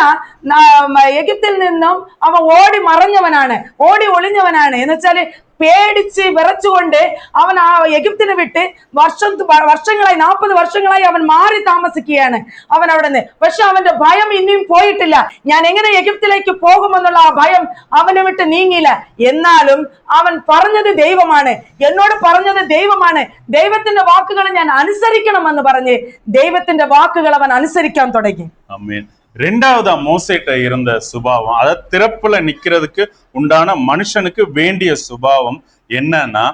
എഗിപ്തിൽ നിന്നും അവൻ ഓടി മറഞ്ഞവനാണ്, ഓടി ഒളിഞ്ഞവനാണ്. എന്ന് വെച്ചാല് പേടിച്ച് വിറച്ചുകൊണ്ട് അവൻ ആ എഗിപ്തിനെ വിട്ട് വർഷങ്ങളായി 40 വർഷങ്ങളായി അവൻ മാറി താമസിക്കുകയാണ് അവൻ അവിടെ നിന്ന്. പക്ഷെ അവന്റെ ഭയം ഇനിയും പോയിട്ടില്ല. ഞാൻ എങ്ങനെ എഗിപ്തിലേക്ക് പോകുമെന്നുള്ള ആ ഭയം അവനെ വിട്ട് നീങ്ങിയില്ല. എന്നാലും അവൻ പറഞ്ഞത് ദൈവമാണ്, എന്നോട് പറഞ്ഞത് ദൈവമാണ്, ദൈവത്തിന്റെ വാക്കുകൾ ഞാൻ അനുസരിക്കണമെന്ന് പറഞ്ഞ് ദൈവത്തിന്റെ വാക്കുകൾ അവൻ അനുസരിക്കാൻ തുടങ്ങി. ആമേൻ. ரெண்டாவதா மோசேட்ட இருந்த சுபாவம், அதாவது திறப்புல நிக்கிறதுக்கு உண்டான மனுஷனுக்கு வேண்டிய சுபாவம் என்னன்னா,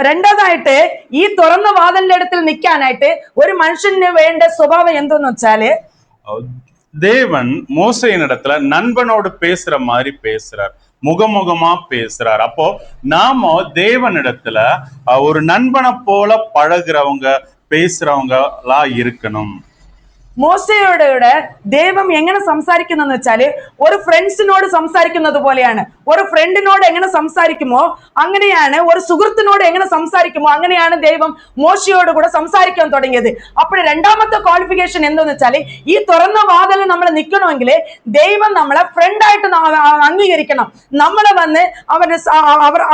രണ്ടാമതായിട്ട് ഈ തുറന്ന വാതിലിന്റെ അടുത്തിൽ നിൽക്കാനായിട്ട് ഒരു മനുഷ്യന് വേണ്ട സ്വഭാവം എന്തെന്ന് വെച്ചാല്, தேவன் மோசேயின் இடத்துல நண்பனோடு பேசுற மாதிரி பேசுறார், முகமுகமா பேசுறார். அப்போ நாம தேவனிடத்துல ஒரு நண்பனை போல பழகுறவங்க பேசுறவங்களா இருக்கணும். മോശയോടെ ദൈവം എങ്ങനെ സംസാരിക്കുന്നെന്ന് വെച്ചാല് ഒരു ഫ്രണ്ട്സിനോട് സംസാരിക്കുന്നത് പോലെയാണ്. ഒരു ഫ്രണ്ടിനോട് എങ്ങനെ സംസാരിക്കുമോ അങ്ങനെയാണ്, ഒരു സുഹൃത്തിനോട് എങ്ങനെ സംസാരിക്കുമോ അങ്ങനെയാണ് ദൈവം മോശയോട് കൂടെ സംസാരിക്കാൻ തുടങ്ങിയത്. അപ്പോൾ രണ്ടാമത്തെ ക്വാളിഫിക്കേഷൻ എന്തെന്ന് വെച്ചാല്, ഈ തുറന്ന വാതിലിൽ നമ്മൾ നിൽക്കണമെങ്കിൽ ദൈവം നമ്മളെ ഫ്രണ്ടായിട്ട് അംഗീകരിക്കണം. നമ്മളെ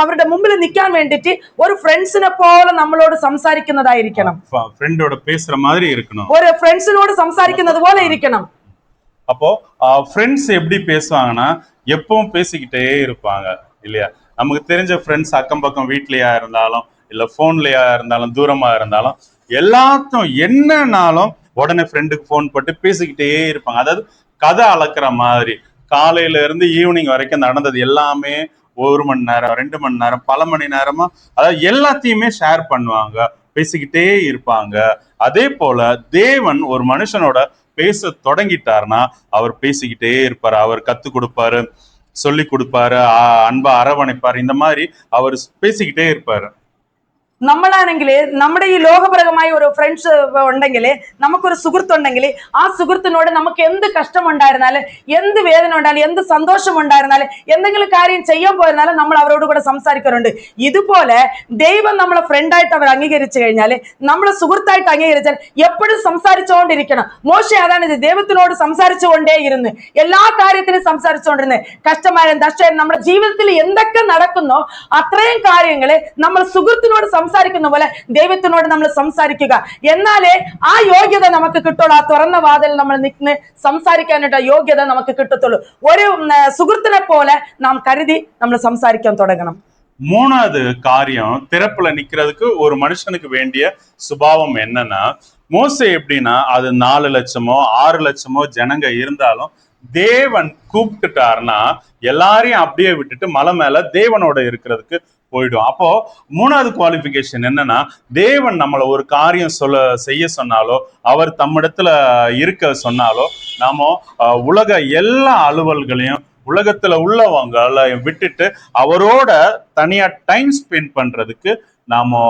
അവരുടെ മുമ്പിൽ നിൽക്കാൻ വേണ്ടിട്ട് ഒരു ഫ്രണ്ട്സിനെ പോലെ നമ്മളോട് സംസാരിക്കുന്നതായിരിക്കണം. ഫ്രണ്ടോട് பேசுற மாதிரி இருக்கணும், ஒரு ஃப்ரெண்ட்ஸினோட സംസാരിക്കുന്നത് പോലെ ഇരിക്കണം. அப்போ ஃப்ரெண்ட்ஸ் எப்படி பேசுவாங்கன்னா, எப்பவும் பேசிக்கிட்டே இருப்பாங்க இல்லையா? நமக்கு தெரிஞ்ச ஃப்ரெண்ட்ஸ் அக்கம் பக்கம் வீட்லயா இருந்தாலும் இல்ல போன்லயா இருந்தாலும் தூரமா இருந்தாலும் எல்லாத்தும் என்னன்னாலும் உடனே ஃப்ரெண்டுக்கு போன் போட்டு பேசிக்கிட்டே இருப்பாங்க. அதாவது கதை அளக்குற மாதிரி காலையில இருந்து ஈவினிங் வரைக்கும் நடந்தது எல்லாமே 1 மணி நேரம் 2 மணி நேரம் பல மணி நேரமா, அதாவது எல்லாத்தையுமே ஷேர் பண்ணுவாங்க, பேசிக்கிட்டே இருப்பாங்க. அதே போல தேவன் ஒரு மனுஷனோட பேச தொடங்கிட்டார்னா அவர் பேசிக்கிட்டே இருப்பாரு, அவர் கத்து கொடுப்பாரு, சொல்லி கொடுப்பாரு, அன்பா அரவணைப்பாரு. இந்த மாதிரி அவர் பேசிக்கிட்டே இருப்பாரு. നമ്മളാണെങ്കിൽ നമ്മുടെ ഈ ലോകപരമായ ഒരു ഫ്രണ്ട്സ് ഉണ്ടെങ്കിൽ, നമുക്കൊരു സുഹൃത്തുണ്ടെങ്കിൽ ആ സുഹൃത്തിനോട് നമുക്ക് എന്ത് കഷ്ടമുണ്ടായിരുന്നാലും എന്ത് വേദന ഉണ്ടായാലും എന്ത് സന്തോഷം ഉണ്ടായിരുന്നാലും എന്തെങ്കിലും കാര്യം ചെയ്യാൻ പോയിരുന്നാലും നമ്മൾ അവരോട് കൂടെ സംസാരിക്കാറുണ്ട്. ഇതുപോലെ ദൈവം നമ്മളെ ഫ്രണ്ടായിട്ട് അവർ അംഗീകരിച്ചു കഴിഞ്ഞാൽ, നമ്മളെ സുഹൃത്തായിട്ട് അംഗീകരിച്ചാൽ എപ്പോഴും സംസാരിച്ചുകൊണ്ടിരിക്കണം. മോശ അതാണ് ദൈവത്തിനോട് സംസാരിച്ചുകൊണ്ടേ ഇരുന്ന്, എല്ലാ കാര്യത്തിനും സംസാരിച്ചുകൊണ്ടിരുന്ന്. കഷ്ടമായാലും ദശയും നമ്മുടെ ജീവിതത്തിൽ എന്തൊക്കെ നടക്കുന്നോ അത്രയും കാര്യങ്ങള് നമ്മൾ സുഹൃത്തിനോട് സംസാരിക്കുന്ന പോലെ ദൈവത്തിനോട് നമ്മൾ സംസാരിക്കുക. എന്നാലേ ആ യോഗ്യത നമുക്ക് കിട്ടുള്ളൂ. ആ തുറന്ന വാതിൽ നമ്മൾ നിന്ന് സംസാരിക്കാനായിട്ട് യോഗ്യത നമുക്ക് കിട്ടത്തുള്ളൂ. ഒരു സുഹൃത്തിനെ പോലെ നാം കരുതി നമ്മൾ സംസാരിക്കാൻ തുടങ്ങണം. மூணாவது காரியம், திறப்புல நிக்கிறதுக்கு ஒரு மனுஷனுக்கு வேண்டிய சுபாவம் என்னன்னா, மோசே எப்படின்னா, அது 4 லட்சமோ 6 லட்சமோ ஜனங்க இருந்தாலும் தேவன் கூப்பிட்டுட்டாருன்னா எல்லாரையும் அப்படியே விட்டுட்டு மலை மேல தேவனோட இருக்கிறதுக்கு போயிடும். அப்போ மூணாவது குவாலிஃபிகேஷன் என்னன்னா, தேவன் நம்மளை ஒரு காரியம் செய்ய சொன்னாலோ அவர் தம்மிடத்துல இருக்க சொன்னாலோ நாம உலக எல்லா அலுவல்களையும் உலகத்துல உள்ளவங்களை விட்டுட்டு அவரோட தனியா டைம் ஸ்பெண்ட் பண்றதுக்கு நாம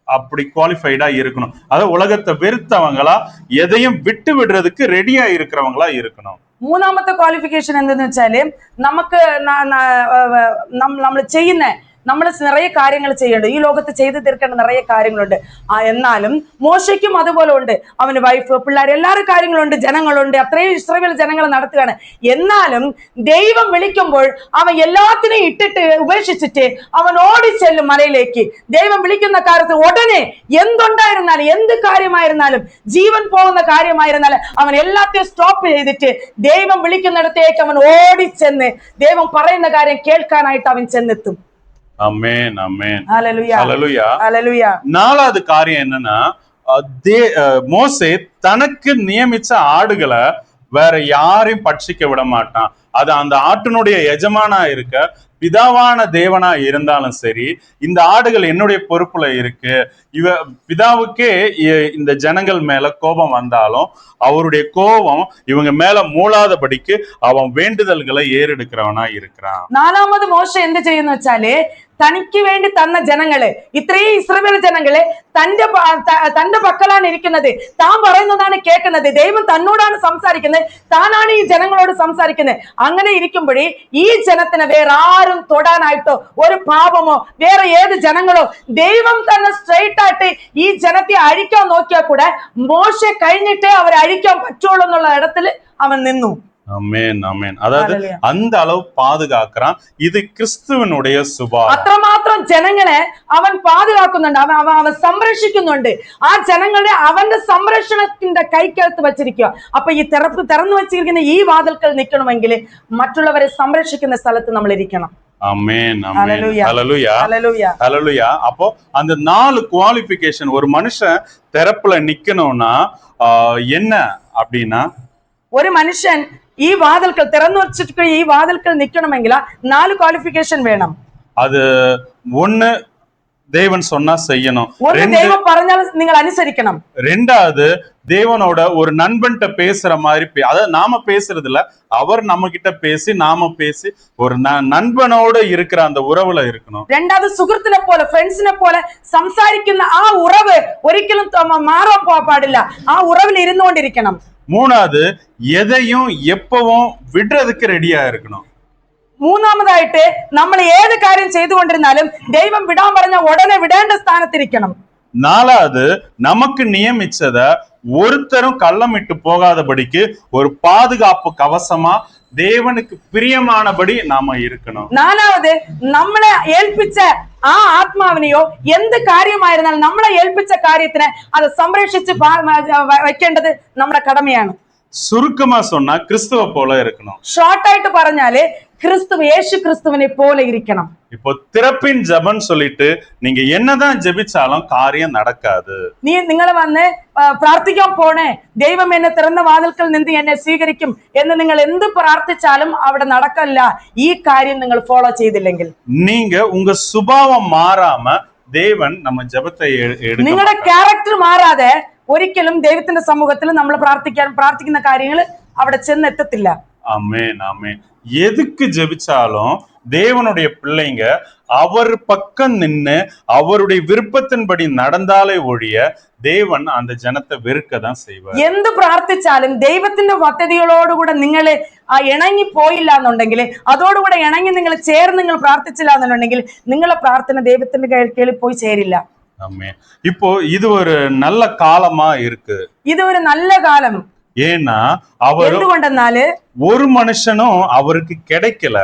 அப்படி குவாலிஃபைடா இருக்கணும். அதாவது உலகத்தை வெறுத்தவங்களா எதையும் விட்டு விடுறதுக்கு ரெடியா இருக்கிறவங்களா இருக்கணும். മൂന്നാമത്തെ ക്വാളിഫിക്കേഷൻ എന്തെന്ന് വെച്ചാല്, നമുക്ക് നമ്മൾ ചെയ്യുന്ന നമ്മൾ നിറയെ കാര്യങ്ങൾ ചെയ്യേണ്ടത്, ഈ ലോകത്ത് ചെയ്തു തീർക്കേണ്ട നിറയെ കാര്യങ്ങളുണ്ട്. എന്നാലും മോശയ്ക്കും അതുപോലെ ഉണ്ട്. അവന് വൈഫ്, പിള്ളേർ, എല്ലാവരും കാര്യങ്ങളുണ്ട്, ജനങ്ങളുണ്ട്, അത്രയും ഇസ്രായേൽ ജനങ്ങൾ നടത്തുകയാണ്. എന്നാലും ദൈവം വിളിക്കുമ്പോൾ അവൻ എല്ലാത്തിനെയും ഇട്ടിട്ട് ഉപേക്ഷിച്ചിട്ട് അവൻ ഓടിച്ചെല്ലും മലയിലേക്ക്. ദൈവം വിളിക്കുന്ന കാര്യത്തിൽ ഉടനെ എന്തുണ്ടായിരുന്നാലും, എന്ത് കാര്യമായിരുന്നാലും, ജീവൻ പോകുന്ന കാര്യമായിരുന്നാലും അവൻ എല്ലാത്തെയും സ്റ്റോപ്പ് ചെയ്തിട്ട് ദൈവം വിളിക്കുന്നിടത്തേക്ക് അവൻ ഓടിച്ചെന്ന് ദൈവം പറയുന്ന കാര്യം കേൾക്കാനായിട്ട് അവൻ ചെന്നെത്തും. ஆமென் ஆமென் ஹல்லேலூயா ஹல்லேலூயா. ஹல்லேலூயா. நாலாவது காரியம் என்னன்னா, மோசே தனக்கு நியமிச்ச ஆடுகளை வேற யாரையும் பட்சிக்க விட மாட்டான். அது அந்த ஆட்டினுடைய எஜமானா இருக்க பிதாவான தேவனா இருந்தாலும் சரி, இந்த ஆடுகள் என்னுடைய பொறுப்புல இருக்கு. பிதாவுக்கே இந்த ஜனங்கள் மேல கோபம் வந்தாலும் அவருடைய கோபம் இவங்க மேல மூளாதபடிக்கு அவன் வேண்டுதல்களை ஏறெடுக்கிறவனா இருக்கிறான். നാലാമത് മോശ എന്ത് ചെയ്യുന്ന വെച്ചാല്, തനിക്ക് വേണ്ടി തന്ന ജനങ്ങള്, ഇത്രയും ഇസ്രായേൽ ജനങ്ങള് തന്റെ പക്കലാണ് ഇരിക്കുന്നത്, താൻ പറയുന്നതാണ് കേൾക്കുന്നത്, ദൈവം തന്നോടാണ് സംസാരിക്കുന്നത്, താനാണ് ഈ ജനങ്ങളോട് സംസാരിക്കുന്നത്. അങ്ങനെ ഇരിക്കുമ്പോഴേ ഈ ജനത്തിന് വേറെ ആരും തൊടാനായിട്ടോ ഒരു പാപമോ വേറെ ഏത് ജനങ്ങളോ, ദൈവം തന്നെ സ്ട്രെയിറ്റ് ആയിട്ട് ഈ ജനത്തെ അഴിക്കാൻ നോക്കിയാൽ കൂടെ മോശ കഴിഞ്ഞിട്ടേ അവരെ അഴിക്കാൻ പറ്റുള്ളൂ എന്നുള്ള ഇടത്തിൽ അവൻ നിന്നു. ஆமென் ஆமென். அதாவது அந்த அளவு பாதுகாக்கிறான். இது கிறிஸ்துவனுடைய சுபாவம். അത്രമാത്രം ജനങ്ങളെ അവൻ പാതുകാക്കുന്നുണ്ട്, അവൻ സംരക്ഷിക്കുന്നുണ്ട്. ആ ജനങ്ങളെ അവന്റെ സംരക്ഷണത്തിന്റെ കൈക്കകത്ത് വെച്ചിരിക്കുക. അപ്പൊ ഈ തുറന്നു വെച്ചിരിക്കുന്ന ഈ വാതിൽക്കൽ നിൽക്കണമെങ്കിൽ മറ്റുള്ളവരെ സംരക്ഷിക്കുന്ന സ്ഥലത്ത് നമ്മൾ ഇരിക്കണം. ஆமென் ஆமென் ஹல்லேலூயா ஹல்லேலூயா ஹல்லேலூயா. அப்போ அந்த 4 குவாலிஃபிகேஷன் ஒரு மனுஷன் திறப்புல நிக்கணும்னா என்ன அப்படின்னா, ഒരു മനുഷ്യൻ ഈ വാതിൽക്കൽ തുറന്നു വെച്ചിട്ട് ഈ വാതിൽക്കൽ നിൽക്കണമെങ്കിൽ 4 ക്വാളിഫിക്കേഷൻ വേണം. அது ஒண்ணு, தேவன் சொன்னா செய்யணும். ദൈവം പറഞ്ഞാൽ നിങ്ങൾ അനുസരിക്കണം. ரெண்டாவது, தேவனோட ஒரு நண்பன்கிட்ட பேசுற மாதிரி அதாவது நாம பேசுறது இல்ல, அவர் நம்ம கிட்ட பேசி நாம பேசி ஒரு நண்பனோட இருக்கிற அந்த உறவுல இருக்கணும். രണ്ടാമത് സുഹൃത്തിനെ പോലെ, ഫ്രണ്ട്സിനെ പോലെ സംസാരിക്കുന്ന ആ ഉറവ് ഒരിക്കലും മാറാൻ പാടില്ല. ആ ഉറവിൽ ഇരുന്നുകൊണ്ടിരിക്കണം. மூணாவது, எதையும் எப்பவும் விடுறதுக்கு ரெடியா இருக்கணும். മൂന്നാമതായിട്ട് നമ്മൾ ഏത് കാര്യം ചെയ്തുകൊണ്ടിരുന്നാലും ദൈവം വിടാൻ പറഞ്ഞ ഉടനെ വിടേണ്ട സ്ഥാനത്തിരിക്കണം. நாலாவது, நமக்கு நியமிச்சத ஒருத்தரும் கள்ளமிட்டு போகாதபடிக்கு ஒரு பாதுகாப்பு கவசமா தேவனுக்கு பிரியமானபடி நாம இருக்கணும். നാലാമത്, നമ്മളെ ഏൽപ്പിച്ച ആ ആത്മാവിനെയോ എന്ത് കാര്യമായിരുന്നാലും നമ്മളെ ഏൽപ്പിച്ച കാര്യത്തിനെ അത് സംരക്ഷിച്ച് വെക്കേണ്ടത് നമ്മുടെ കടമയാണ്. சுருக்கமா சொன்னா கிறிஸ்துவ போல இருக்கணும். ഷോർട്ടായിട്ട് പറഞ്ഞാല് യേശു ക്രിസ്തുവിനെ പോലെ ഇരിക്കണം. இப்போ திறப்பின் ஜெபம் சொல்லிட்டு நீங்க என்னதான் ஜெபிச்சாலும் காரியம் நடக்காது. നിങ്ങൾ വന്ന് പ്രാർത്ഥിക്കാൻ പോണേ, ദൈവം എന്നെ തുറന്ന വാതിൽക്കൽ നിന്ന് എന്നെ സ്വീകരിക്കും എന്ന് നിങ്ങൾ എന്ത് പ്രാർത്ഥിച്ചാലും അവിടെ നടക്കില്ല, ഈ കാര്യം നിങ്ങൾ ഫോളോ ചെയ്തില്ലെങ്കിൽ. நீங்க உங்க சுபாவம் மாறாம தேவன் நம்ம ஜெபத்தை எடுக்க, നിങ്ങളുടെ ക്യാരക്ടർ മാറാതെ ഒരിക്കലും ദൈവത്തിന്റെ സമൂഹത്തിൽ നമ്മൾ പ്രാർത്ഥിക്കുന്ന കാര്യങ്ങൾ അവിടെ ചെന്നെത്തത്തില്ല. ஆமென் ஆமென். எதுக்கு ஜெபிச்சாலும் தேவனுடைய பிள்ளைங்க அவர் பக்கம் நின்னு அவருடைய விருப்பத்தின்படி நடந்தாலே ஒழிய தேவன் அந்த ஜனத்தை வெறுக்கதான் செய்வார். എന്ത് പ്രാർത്ഥിച്ചാലും ദൈവത്തിന്റെ പദ്ധതികളോടുകൂടെ നിങ്ങൾ ഇണങ്ങി പോയില്ല എന്നുണ്ടെങ്കിൽ, അതോടുകൂടെ ഇണങ്ങി നിങ്ങൾ ചേർന്ന് നിങ്ങൾ പ്രാർത്ഥിച്ചില്ല എന്നുണ്ടെങ്കിൽ നിങ്ങളെ പ്രാർത്ഥന ദൈവത്തിന്റെ കയ്യിൽ പോയി ചേരില്ല. ஆமென். இப்போ இது ஒரு நல்ல காலமா இருக்கு. ഇത് ഒരു നല്ല കാലം. ஏன்னா அவர் എന്തുകൊണ്ടെന്നാല് ஒரு மனுஷனும் அவருக்கு கிடைக்கல,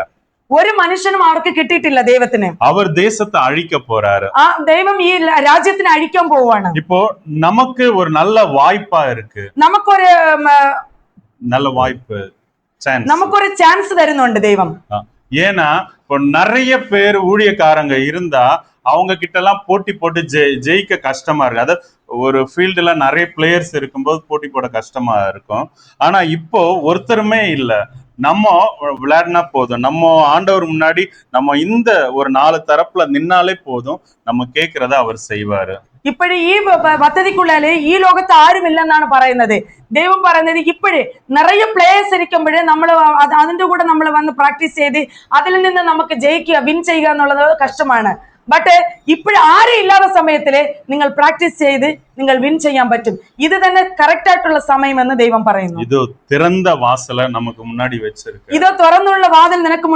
ഒരു മനുഷ്യനും അവർക്ക് കിട്ടിയിട്ടില്ല ദൈവത്തിന്. அவர் தேசத்தை அழிக்க போறாரு. ആ ദൈവം ഈ രാജ്യത്തിനെ അഴിക്കാൻ പോവാണ്. இப்போ நமக்கு ஒரு நல்ல வாய்ப்பா இருக்கு, നമുക്കൊരു நல்ல வாய்ப்பு, നമുക്കൊരു ചാൻസ് തരുന്നുണ്ട് ദൈവം. ஏன்னா இப்போ நிறைய பேர் ஊழியக்காரங்க இருந்தா அவங்க கிட்ட எல்லாம் போட்டி போட்டு ஜெயிக்க கஷ்டமா இருக்கு. அதாவது ஒரு ஃபீல்டுல நிறைய பிளேயர்ஸ் இருக்கும்போது போட்டி போட கஷ்டமா இருக்கும். ஆனா இப்போ ஒருத்தருமே இல்ல, நம்ம விளையாடினா போதும், நம்ம ஆண்டவர் முன்னாடி நம்ம இந்த ஒரு 4 தரப்புல நின்னாலே போதும், நம்ம கேட்கறத அவர் செய்வாரு. ഇപ്പോഴും ഈ പദ്ധതിക്കുള്ളില് ഈ ലോകത്ത് ആരുമില്ലെന്നാണ് പറയുന്നത്. ദൈവം പറയുന്നത് ഇപ്പോഴേ നിറയെ പ്ലേയേഴ്സ് ഇരിക്കുമ്പോഴേ നമ്മൾ അതിന്റെ കൂടെ നമ്മൾ വന്ന് പ്രാക്ടീസ് ചെയ്ത് അതിൽ നിന്ന് നമുക്ക് വിൻ ചെയ്യുക എന്നുള്ളത് കഷ്ടമാണ്. ബട്ട് ഇപ്പോൾ ആരും ഇല്ലാത്ത സമയത്തില് നിങ്ങൾ പ്രാക്ടീസ് ചെയ്ത് നിങ്ങൾ വിൻ ചെയ്യാൻ പറ്റും. ഇത് തന്നെ കറക്റ്റ് ആയിട്ടുള്ള സമയമെന്ന് ദൈവം പറയുന്നു. ഇത് திறந்த வாசலை நமக்கு முன்னாடி வச்சிருக்கு. ഇത് തുറന്നുള്ള വാതിൽ നിനക്ക്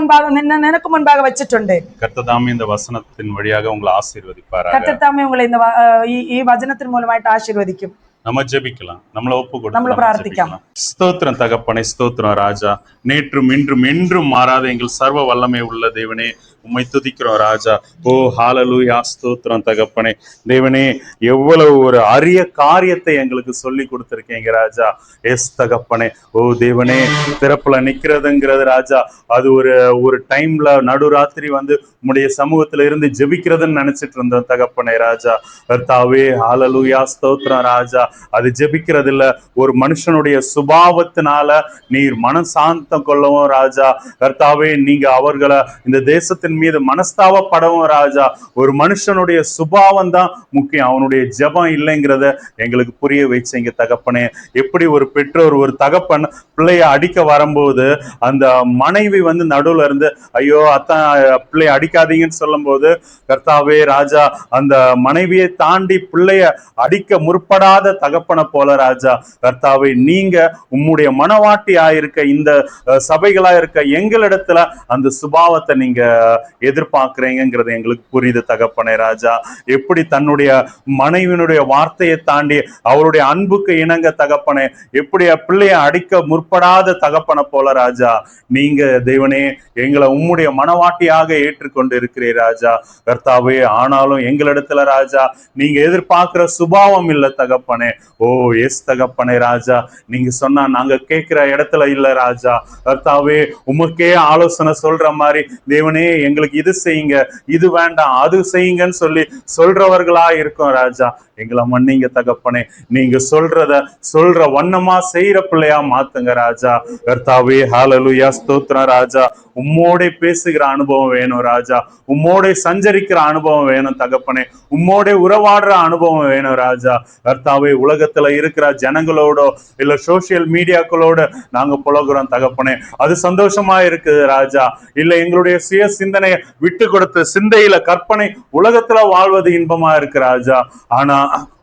മുൻപാകെ വെച്ചിട്ടുണ്ട്. கர்த்ததாமே இந்த வசனத்தின் வழியாக உங்களை ஆசீர்வதிப்பாராக. കർത്താവേ ഉങ്ങളെ ഈ വചനത്തിന് മൂലമായിട്ട് ആശീർവദിക്കും. நம்ம ஜெபிக்கலாம், நம்மள ஒப்பு கொடுத்து നമ്മൾ പ്രാർത്ഥിക്കാം. ஸ்தோத்திரம் தகப்பனே, ஸ்தோத்திரம் ராஜா. நேற்றும் இன்றும் என்றும் மாறாத எங்கள் சர்வ வல்லமை உள்ள தேவனே, உம்மை துதிக்கிறோம் ராஜா. ஓ ஹalleluya, ஸ்தோத்திரம் தகப்பனே. தேவனே, எவ்வளவு ஒரு அரிய காரியத்தை எங்களுக்கு சொல்லி கொடுத்திருக்கீங்க ராஜா. எஸ் தகப்பனே. ஓ தேவனே, திறப்புல நிக்கிறதுங்கிறது ராஜா, அது ஒரு டைம்ல நடுராத்திரி வந்து உம்முடைய சமூகத்துல இருந்து ஜெபிக்கிறதுன்னு நினைச்சிட்டு இருந்தோம் தகப்பனே ராஜா. கர்த்தாவே, ஹalleluya, ஸ்தோத்திரம் ராஜா. அது ஜெபிக்கிறது இல்ல, ஒரு மனுஷனுடைய சுபாவத்தினால நீர் மனசாந்தம் கொள்ளவும் ராஜா. கர்த்தாவே, நீங்க அவர்களை இந்த தேசத்தின் மீது மனஸ்தாபப்படவும் ராஜா. ஒரு மனுஷனுடைய சுபாவம் தான் முக்கியம், அவனுடைய ஜெபம் இல்லைங்கிறத எங்களுக்கு புரிய வச்சீங்க தகப்பனே. எப்படி ஒரு பெற்றோர், ஒரு தகப்பன் பிள்ளைய அடிக்க வரும்போது அந்த மனைவி வந்து நடுவுல இருந்து ஐயோ அத்தான் பிள்ளைய அடிக்காதீங்கன்னு சொல்லும் போது, கர்த்தாவே ராஜா, அந்த மனைவியை தாண்டி பிள்ளைய அடிக்க முற்படாத தகப்பனை போல ராஜா. கர்த்தாவே, நீங்க உம்முடைய மனவாட்டியா இருக்க இந்த சபைகளா இருக்க எங்களிடத்துல அந்த சுபாவத்தை நீங்க எதிர்பார்க்கிறீங்கிறது எங்களுக்கு புரியுது தகப்பனே ராஜா. எப்படி தன்னுடைய மனைவியினுடைய வார்த்தையை தாண்டி அவருடைய அன்புக்கு இணங்க தகப்பனே, எப்படி பிள்ளைய அடிக்க முற்படாத தகப்பனை போல ராஜா, நீங்க தேவனே எங்களை உம்முடைய மனவாட்டியாக ஏற்றுக்கொண்டு இருக்கிறீர் ராஜா. கர்த்தாவே, ஆனாலும் எங்களிடத்துல ராஜா நீங்க எதிர்பார்க்கிற சுபாவம் இல்ல தகப்பனே. ஓ எஸ் தகப்பனே ராஜா, நீங்க சொன்னா நாங்க கேட்கிற இடத்துல இல்ல ராஜா. கர்த்தாவே, உமக்கே ஆலோசனை சொல்ற மாதிரி தேவனே எங்களுக்கு இது செய்யுங்க, இது வேண்டாம், அது செய்யுங்கன்னு சொல்றவர்களா இருக்கும் ராஜா. எங்களை மன்னிங்க தகப்பனே. நீங்க சொல்ற வண்ணமா செய்யற பிள்ளையா மாத்துங்க ராஜா. கர்த்தாவே, ஹalleluya, ஸ்தோத்திரம் ராஜா. உம்மோட பேசுகிற அனுபவம் வேணும் ராஜா. உம்மோட சஞ்சரிக்கிற அனுபவம் வேணும் தகப்பனே. உம்மோட உறவாடுற அனுபவம் வேணும் ராஜா. கர்த்தாவே, உலகத்துல இருக்கிற ஜனங்களோட இல்ல சோசியல் மீடியாக்களோட நாங்க புலகுறோம் தகப்பனே, அது சந்தோஷமா இருக்குது ராஜா. இல்ல எங்களுடைய சுய சிந்தனையை விட்டு கொடுத்து சிந்தையில கற்பனை உலகத்துல வாழ்வது இன்பமா இருக்கு ராஜா. ஆனா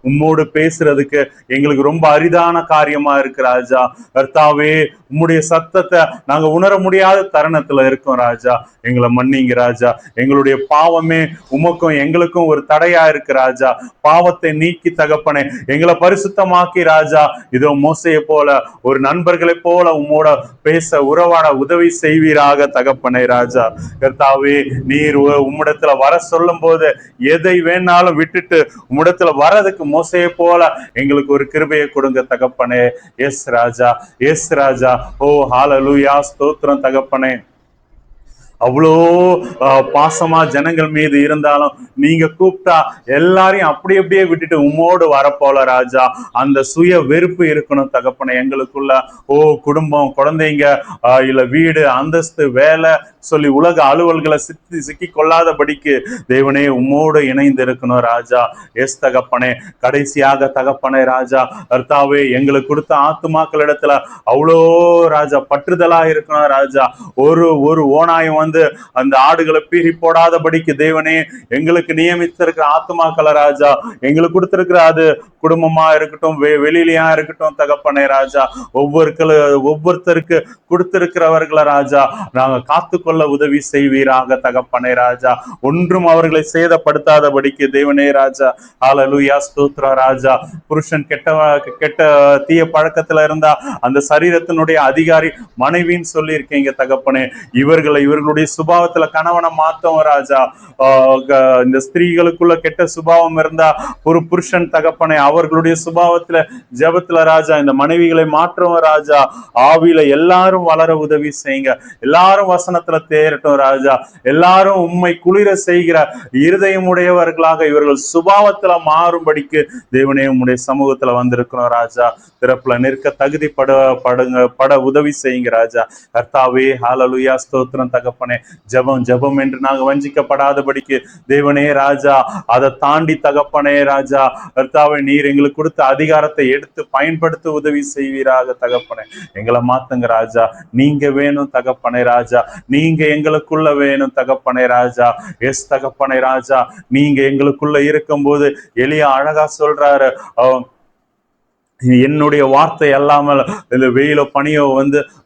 உம்மோடு பேசுறதுக்கு எங்களுக்கு ரொம்ப அரிதான காரியமா இருக்கு ராஜா. கர்த்தாவே, உம்முடைய சத்தத்தை நாங்க உணர முடியாத தருணத்துல இருக்கோம் ராஜா. எங்களை மன்னிங்க ராஜா. எங்களுடைய பாவமே உமக்கும் எங்களுக்கும் ஒரு தடையா இருக்கு ராஜா. பாவத்தை நீக்கி தகப்பனே எங்களை பரிசுத்தமாக்கி ராஜா. இதோ மோசையை போல ஒரு நண்பர்களை போல உம்மோட பேச உறவாட உதவி செய்வீராக தகப்பனே ராஜா. கர்த்தாவே, நீர் உம்மிடத்துல வர சொல்லும் போது எதை வேணாலும் விட்டுட்டு உம்மிடத்துல வரதுக்கு மோசையை போல எங்களுக்கு ஒரு கிருபையை கொடுங்க தகப்பனே. எஸ் ராஜா, எஸ் ராஜா. ஓ ஹalleluya, ஸ்தோத்திரம் தகப்பனே. அவ்வளோ பாசமா ஜனங்கள் மீது இருந்தாலும் நீங்க கூப்பிட்டா எல்லாரையும் அப்படியே விட்டுட்டு உம்மோடு வரப்போல ராஜா. அந்த சுய வெறுப்பு இருக்கணும் தகப்பனே எங்களுக்குள்ள. ஓ குடும்பம், குழந்தைங்க, இல்ல வீடு, அந்தஸ்து, வேலை சொல்லி உலக அலுவல்களை சிக்கி கொள்ளாதபடிக்கு தேவனே உம்மோடு இணைந்து இருக்கணும் ராஜா. எஸ் தகப்பனே. கடைசியாக தகப்பனே ராஜா, கர்த்தாவே, எங்களுக்கு கொடுத்த ஆத்துமாக்கள் இடத்துல அவ்வளோ ராஜா பற்றுதலா இருக்கணும் ராஜா. ஒரு ஓனாயம் வந்து அந்த ஆடுகளை பீறி போடாதபடிக்கு தேவனே எங்களுக்கு நியமித்திருக்கிற ஆத்துமாக்களை ராஜா எங்களுக்கு கொடுத்திருக்கிற, அது குடும்பமா இருக்கட்டும், வெளியிலயா இருக்கட்டும் தகப்பனே ராஜா, ஒவ்வொருத்தருக்கு கொடுத்திருக்கிறவர்களை ராஜா நாங்க காத்துக்கொள்ள உதவி செய்வீராக தகப்பனே ராஜா. ஒன்றும் அவர்களை சேதப்படுத்தாதபடிக்கு தேவனே ராஜா. ஹalleluya, ஸ்தோத்திரம் ராஜா. புருஷன் கெட்ட தீய பழக்கத்துல இருந்தா அந்த சரீரத்தினுடைய அதிகாரி மனைவின்னு சொல்லி இருக்கீங்க தகப்பனே. இவர்களுடைய சுபாவத்துல கணவனை மாத்தவும் ராஜா. இந்த ஸ்திரீகளுக்குள்ள கெட்ட சுபாவம் இருந்தா ஒரு புருஷன் தகப்பனே அவர்களுடைய சுபாவத்துல ஜெபத்துல ராஜா இந்த மனைவிகளை மாற்றவும் ராஜா. ஆவியில எல்லாரும் வளர உதவி செய்யுங்க. எல்லாரும் வசனத்துல தேரட்டும் ராஜா. எல்லாரும் உம்மை குளிர செய்கிற இருதயம் உடையவர்களாக இவர்கள் சுபாவத்துல மாறும்படிக்கு தேவனே உம்முடைய சமூகத்துல வந்திருக்கிறோம் ராஜா. திறப்புல நிற்க தகுதி பட உதவி செய்யுங்க ராஜா. கர்த்தாவே, ஹalleluya, ஸ்தோத்திரம் தகப்பனே. ஜெபம் என்று நாங்க வஞ்சிக்கப்படாதபடிக்கு தேவனே ராஜா, அதை தாண்டி தகப்பனே ராஜா, கர்த்தாவே, நீர் எங்களுக்கு கொடுத்த அதிகாரத்தை எடுத்து பயன்படுத்த உதவி செய்வீராக தகப்பனே. எங்களை மாத்துங்க ராஜா. நீங்க வேணும் தகப்பனே ராஜா. நீங்க நீங்க எங்களுக்குள்ள வேணும் தகப்பனே ராஜா. எஸ் தகப்பனே ராஜா, நீங்க எங்களுக்குள்ள இருக்கும்போது எலியா அழகா சொல்றாரு, என்னுடைய வார்த்தை அல்லாமல் இந்த வெயிலோ பனியோ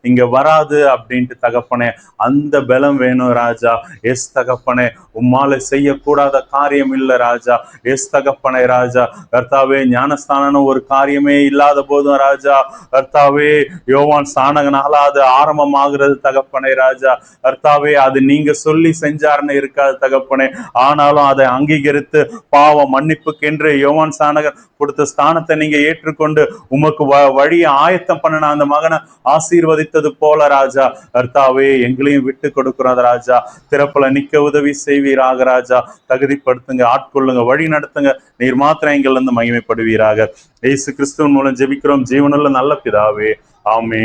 இங்க வராது அப்படின்ட்டு தகப்பனே. அந்த பலம் வேணும் ராஜா. எஸ் தகப்பனே, உம்மால செய்யக்கூடாத காரியம் இல்ல ராஜா. எஸ் தகப்பனே ராஜா. கர்த்தாவே, ஞானஸ்தானம் ஒரு காரியமே இல்லாத போதும் ராஜா, கர்த்தாவே, யோவான் ஸ்நானகனால அது ஆரம்பமாகிறது தகப்பனே ராஜா. கர்த்தாவே, அது நீங்க சொல்லி செஞ்சாருன்னு இருக்காது தகப்பனே. ஆனாலும் அதை அங்கீகரித்து பாவ மன்னிப்புக்கென்று யோவான் ஸ்நானகர் கொடுத்த ஸ்தானத்தை நீங்க ஏற்றுக்கொண்டு உமக்கு வழியை ஆயத்தம் பண்ணின அந்த மகனை ஆசீர்வதித்தது போல ராஜா, கர்த்தாவே, எங்களையும் விட்டு கொடுக்கிறோம் ராஜா. திறப்புல நிக்க உதவி செய்வீராக ராஜா. தகுதிப்படுத்துங்க, ஆட்கொள்ளுங்க, வழி நடத்துங்க. நீர் மாத்திரம் எங்கள் மகிமைப்படுவீராக. இயேசு கிறிஸ்துவின் மூலம் ஜெபிக்கிறோம் ஜீவனுள்ள நல்ல பிதாவே, ஆமென்.